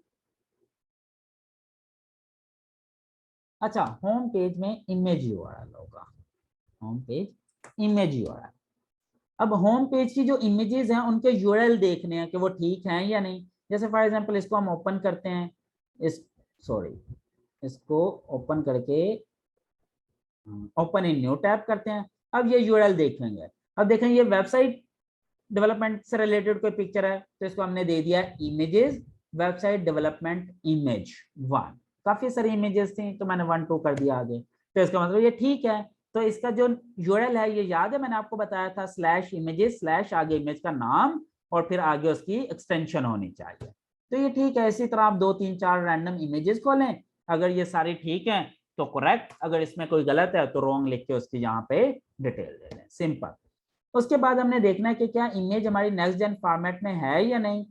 अच्छा होम पेज में इमेज यूआरएल होगा, होम पेज इमेज यूआरएल। अब होम पेज की जो इमेजेस हैं उनके यूआरएल देखने हैं कि वो ठीक हैं या नहीं। जैसे फॉर एग्जांपल इसको हम ओपन करते हैं, इस सॉरी इसको ओपन करके ओपन इन न्यू टैब करते हैं। अब ये यूआरएल देखेंगे। अब देखें ये वेबसाइट डेवलपमेंट से रिलेटेड कोई पिक्चर है, तो इसको हमने दे दिया इमेजेस वेबसाइट डेवलपमेंट इमेज 1। काफी सारी इमेजेस थी तो मैंने 1-2 कर दिया आगे, तो इसका मतलब ये ठीक है। तो इसका जो यूआरएल है ये याद है मैंने आपको बताया था, स्लैश इमेजेस स्लैश आगे इमेज का नाम और फिर आगे उसकी एक्सटेंशन होनी चाहिए। तो ये ठीक है। इसी तरह आप 2-3-4 रैंडम इमेजेस खोलें, अगर ये सारी ठीक है तो करेक्ट, अगर इसमें कोई गलत है तो रॉन्ग लिख के उसकी यहाँ पे डिटेल दे दें, सिंपल। उसके बाद हमने देखना है कि क्या इमेज हमारी नेक्स्ट जेन फॉर्मेट में है या नहीं।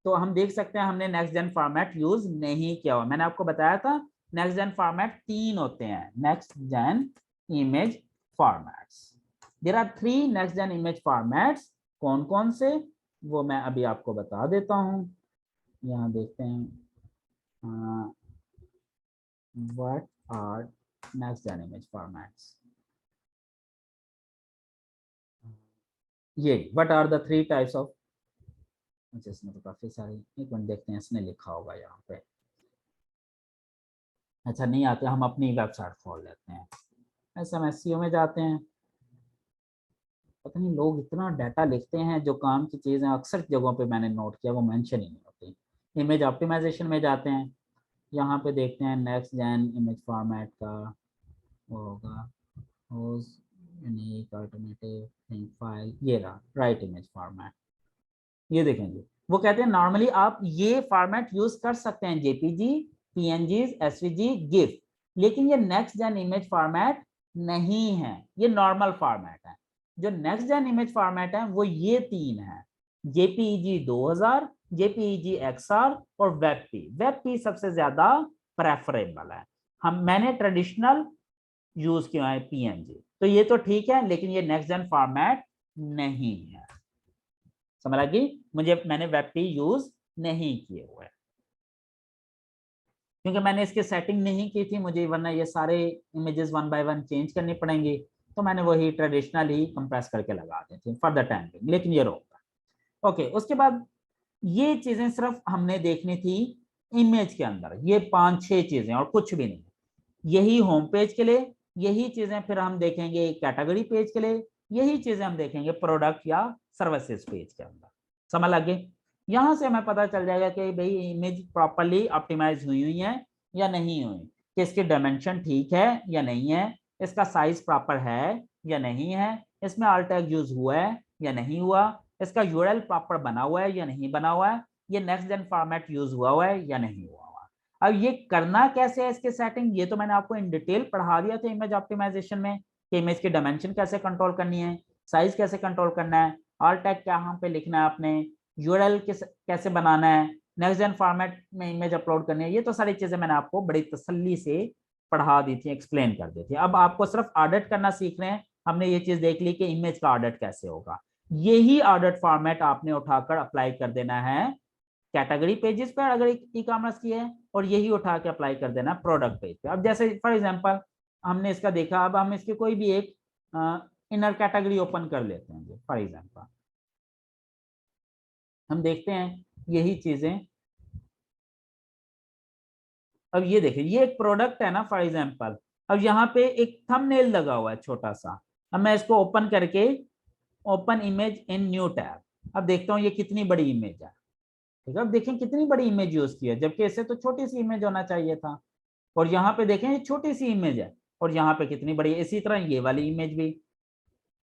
तो हम देख सकते हैं हमने नेक्स्ट जेन फॉर्मेट यूज नहीं किया हुआ। मैंने आपको बताया था नेक्स्ट जेन फॉर्मेट 3 होते हैं, next gen image formats. There are 3 next gen image formats. कौन कौन से, वो मैं अभी आपको बता देता हूँ। यहाँ देखते हैं what are next gen image formats. ये what are the 3 types of, अच्छा इसमें तो काफी सारी, एक मिनट देखते हैं इसने लिखा होगा यहाँ पे। अच्छा नहीं आते, हम अपनी वेबसाइट खोल लेते हैं। ऐसे हम एसईओ में जाते हैं, पता नहीं लोग इतना डाटा लिखते हैं, जो काम की चीज़ें अक्सर जगहों पे मैंने नोट किया वो मेंशन ही नहीं होती। इमेज ऑप्टिमाइजेशन में जाते हैं, यहाँ पे देखते हैं नेक्स्ट जेन इमेज फॉर्मेट का वो होगा host unique alternative thing file, ये रहा राइट इमेज फॉर्मेट। ये देखेंगे वो कहते हैं नॉर्मली आप ये फॉर्मेट यूज कर सकते हैं जेपीजी, पीएनजीज, एसवीजी, गिफ, लेकिन ये नेक्स्ट जेन इमेज फॉर्मेट नहीं है, ये नॉर्मल फॉर्मेट है। जो नेक्स्ट जेन इमेज फॉर्मेट है वो ये 3 है, जेपीईजी 2000, जेपीईजी एक्सआर और वेबपी। वेबपी सबसे ज्यादा प्रेफरेबल है। मैंने ट्रेडिशनल यूज किया है पीएनजी, तो ये तो ठीक है, लेकिन ये नेक्स्ट जेन फॉर्मेट नहीं है। समझ लगी? मैंने वेबपी यूज नहीं किए हुए क्योंकि मैंने इसकी सेटिंग नहीं की थी मुझे, वरना ये सारे इमेजेस 1 बाय 1 चेंज करनी पड़ेंगी। तो मैंने वही ट्रेडिशनल ही कंप्रेस करके लगा दी थी फॉर द टाइम, लेकिन ये रोकता। ओके, उसके बाद ये चीजें सिर्फ हमने देखनी थी इमेज के अंदर, ये 5-6 चीजें और कुछ भी नहीं। यही होम पेज के लिए, यही चीजें फिर हम देखेंगे कैटेगरी पेज के लिए, यही चीजें हम देखेंगे प्रोडक्ट या सर्विसेज पेज के अंदर। समझ लगे? यहां से हमें पता चल जाएगा कि भाई इमेज प्रॉपरली ऑप्टिमाइज हुई है या नहीं हुई, कि इसकी डायमेंशन ठीक है या नहीं है, इसका साइज प्रॉपर है या नहीं है, इसमें alt टैग यूज हुआ है या नहीं हुआ, इसका यूआरएल प्रॉपर बना हुआ है या नहीं बना हुआ है, ये नेक्स्ट जेन फॉर्मेट यूज हुआ है या नहीं हुआ। अब ये करना कैसे है इसके सेटिंग, ये तो मैंने आपको इन डिटेल पढ़ा दिया था इमेज ऑप्टिमाइजेशन में कि इमेज की डायमेंशन कैसे कंट्रोल करनी है, साइज कैसे कंट्रोल करना है, ऑल्ट टैग कहाँ पे लिखना है आपने, यूआरएल कैसे बनाना है, नेक्स्ट जेन फॉर्मेट में इमेज अपलोड करनी है, ये तो सारी चीजें मैंने आपको बड़ी तसल्ली से पढ़ा दी थी, एक्सप्लेन कर दी थी। अब आपको सिर्फ ऑडिट करना सीख रहे हैं, हमने ये चीज देख ली कि इमेज का ऑडिट कैसे होगा। यही ऑडिट फॉर्मेट आपने उठाकर अप्लाई कर देना है कैटेगरी पेजेस पर अगर ई कॉमर्स की है, और यही उठा के अप्लाई कर देना प्रोडक्ट पेज पे। अब जैसे फॉर एग्जांपल हमने इसका देखा, अब हम इसकी कोई भी एक इनर कैटेगरी ओपन कर लेते हैं फॉर एग्जांपल, हम देखते हैं यही चीजें। अब ये देखिए ये एक प्रोडक्ट है ना फॉर एग्जांपल, अब यहाँ पे एक थंबनेल लगा हुआ है छोटा सा, अब मैं इसको ओपन करके open image in new tab, अब देखता हूँ ये कितनी बड़ी इमेज है। ठीक है, अब देखें कितनी बड़ी इमेज यूज की है, जबकि इससे तो छोटी सी इमेज होना चाहिए था। और यहाँ पे देखें ये छोटी सी इमेज है, और यहाँ पे कितनी बड़ी है। इसी तरह ये वाली इमेज भी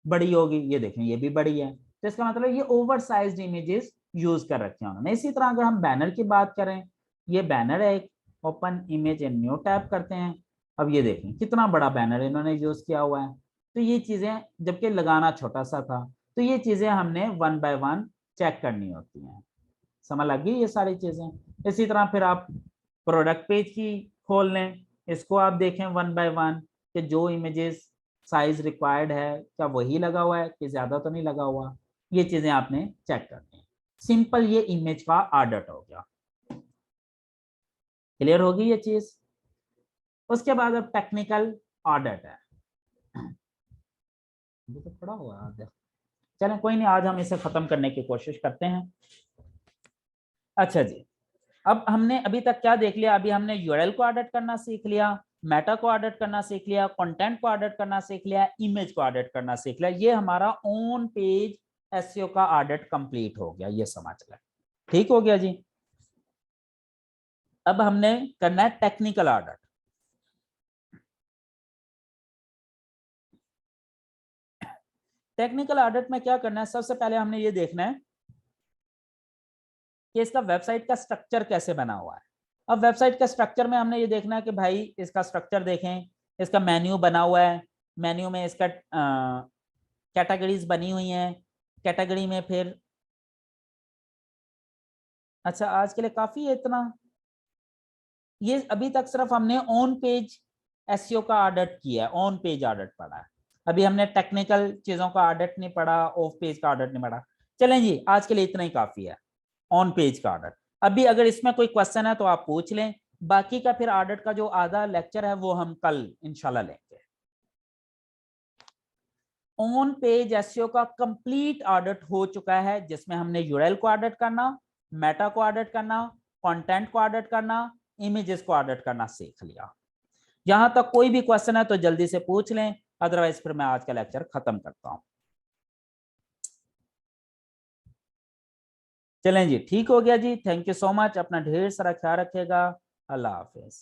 बड़ी होगी, ये देखें ये भी बड़ी है, तो इसका मतलब ये ओवर साइज इमेजेस यूज कर रखे हैं उन्होंने। इसी तरह अगर हम बैनर की बात करें, ये बैनर है एक, open image in new tab करते हैं, अब ये देखें कितना बड़ा बैनर इन्होंने यूज किया हुआ है। तो ये चीजें जबकि लगाना छोटा सा था, तो ये चीजें हमने वन बाय वन चेक करनी होती हैं। समझ लग गई ये सारी चीजें। इसी तरह फिर आप प्रोडक्ट पेज की खोल लें, इसको आप देखें वन बाय वन कि जो इमेजेस साइज रिक्वायर्ड है क्या वही लगा हुआ है कि ज्यादा तो नहीं लगा हुआ, ये चीजें आपने चेक करनी है। सिंपल ये इमेज का ऑडिट हो गया। क्लियर होगी ये चीज। उसके बाद अब टेक्निकल ऑडिट है, ये तो पड़ा हुआ है। चलें कोई नहीं, आज हम इसे खत्म करने की कोशिश करते हैं। अच्छा जी, अब हमने अभी तक क्या देख लिया, अभी हमने यूआरएल को ऑडिट करना सीख लिया, मेटा को ऑडिट करना सीख लिया, कंटेंट को ऑडिट करना सीख लिया, इमेज को ऑडिट करना सीख लिया। ये हमारा ऑन पेज एसईओ का ऑडिट कंप्लीट हो गया, ये समझ लें। ठीक हो गया जी। अब हमने करना है टेक्निकल ऑडिट। टेक्निकल ऑडिट में क्या करना है, सबसे पहले हमने ये देखना है कि इसका वेबसाइट का स्ट्रक्चर कैसे बना हुआ है। अब वेबसाइट का स्ट्रक्चर में हमने ये देखना है कि भाई इसका स्ट्रक्चर देखें, इसका मेन्यू बना हुआ है, मेन्यू में इसका कैटेगरीज बनी हुई हैं, कैटेगरी में फिर अच्छा आज के लिए काफी है इतना। ये अभी तक सिर्फ हमने ऑन पेज एसईओ का ऑडिट किया है, ऑन पेज ऑडिट पढ़ा है, अभी हमने टेक्निकल चीजों का ऑडिट नहीं पढ़ा, ऑफ पेज का ऑडिट नहीं पढ़ा। चलें जी, आज के लिए इतना ही काफी है ऑन पेज का ऑडिट। अभी अगर इसमें कोई क्वेश्चन है तो आप पूछ लें, बाकी का फिर ऑडिट का जो आधा लेक्चर है वो हम कल इंशाल्लाह लेंगे। ऑन पेज एसईओ का कंप्लीट ऑडिट हो चुका है, जिसमें हमने यूआरएल को ऑडिट करना, मेटा को ऑडिट करना, कंटेंट को ऑडिट करना, इमेजेस को ऑडिट करना सीख लिया। यहां तक कोई भी क्वेश्चन है तो जल्दी से पूछ लें, अदरवाइज फिर मैं आज का लेक्चर खत्म करता हूं। चलें जी, ठीक हो गया जी, थैंक यू सो मच, अपना ढेर सारा ख्याल रखिएगा, अल्लाह हाफिज।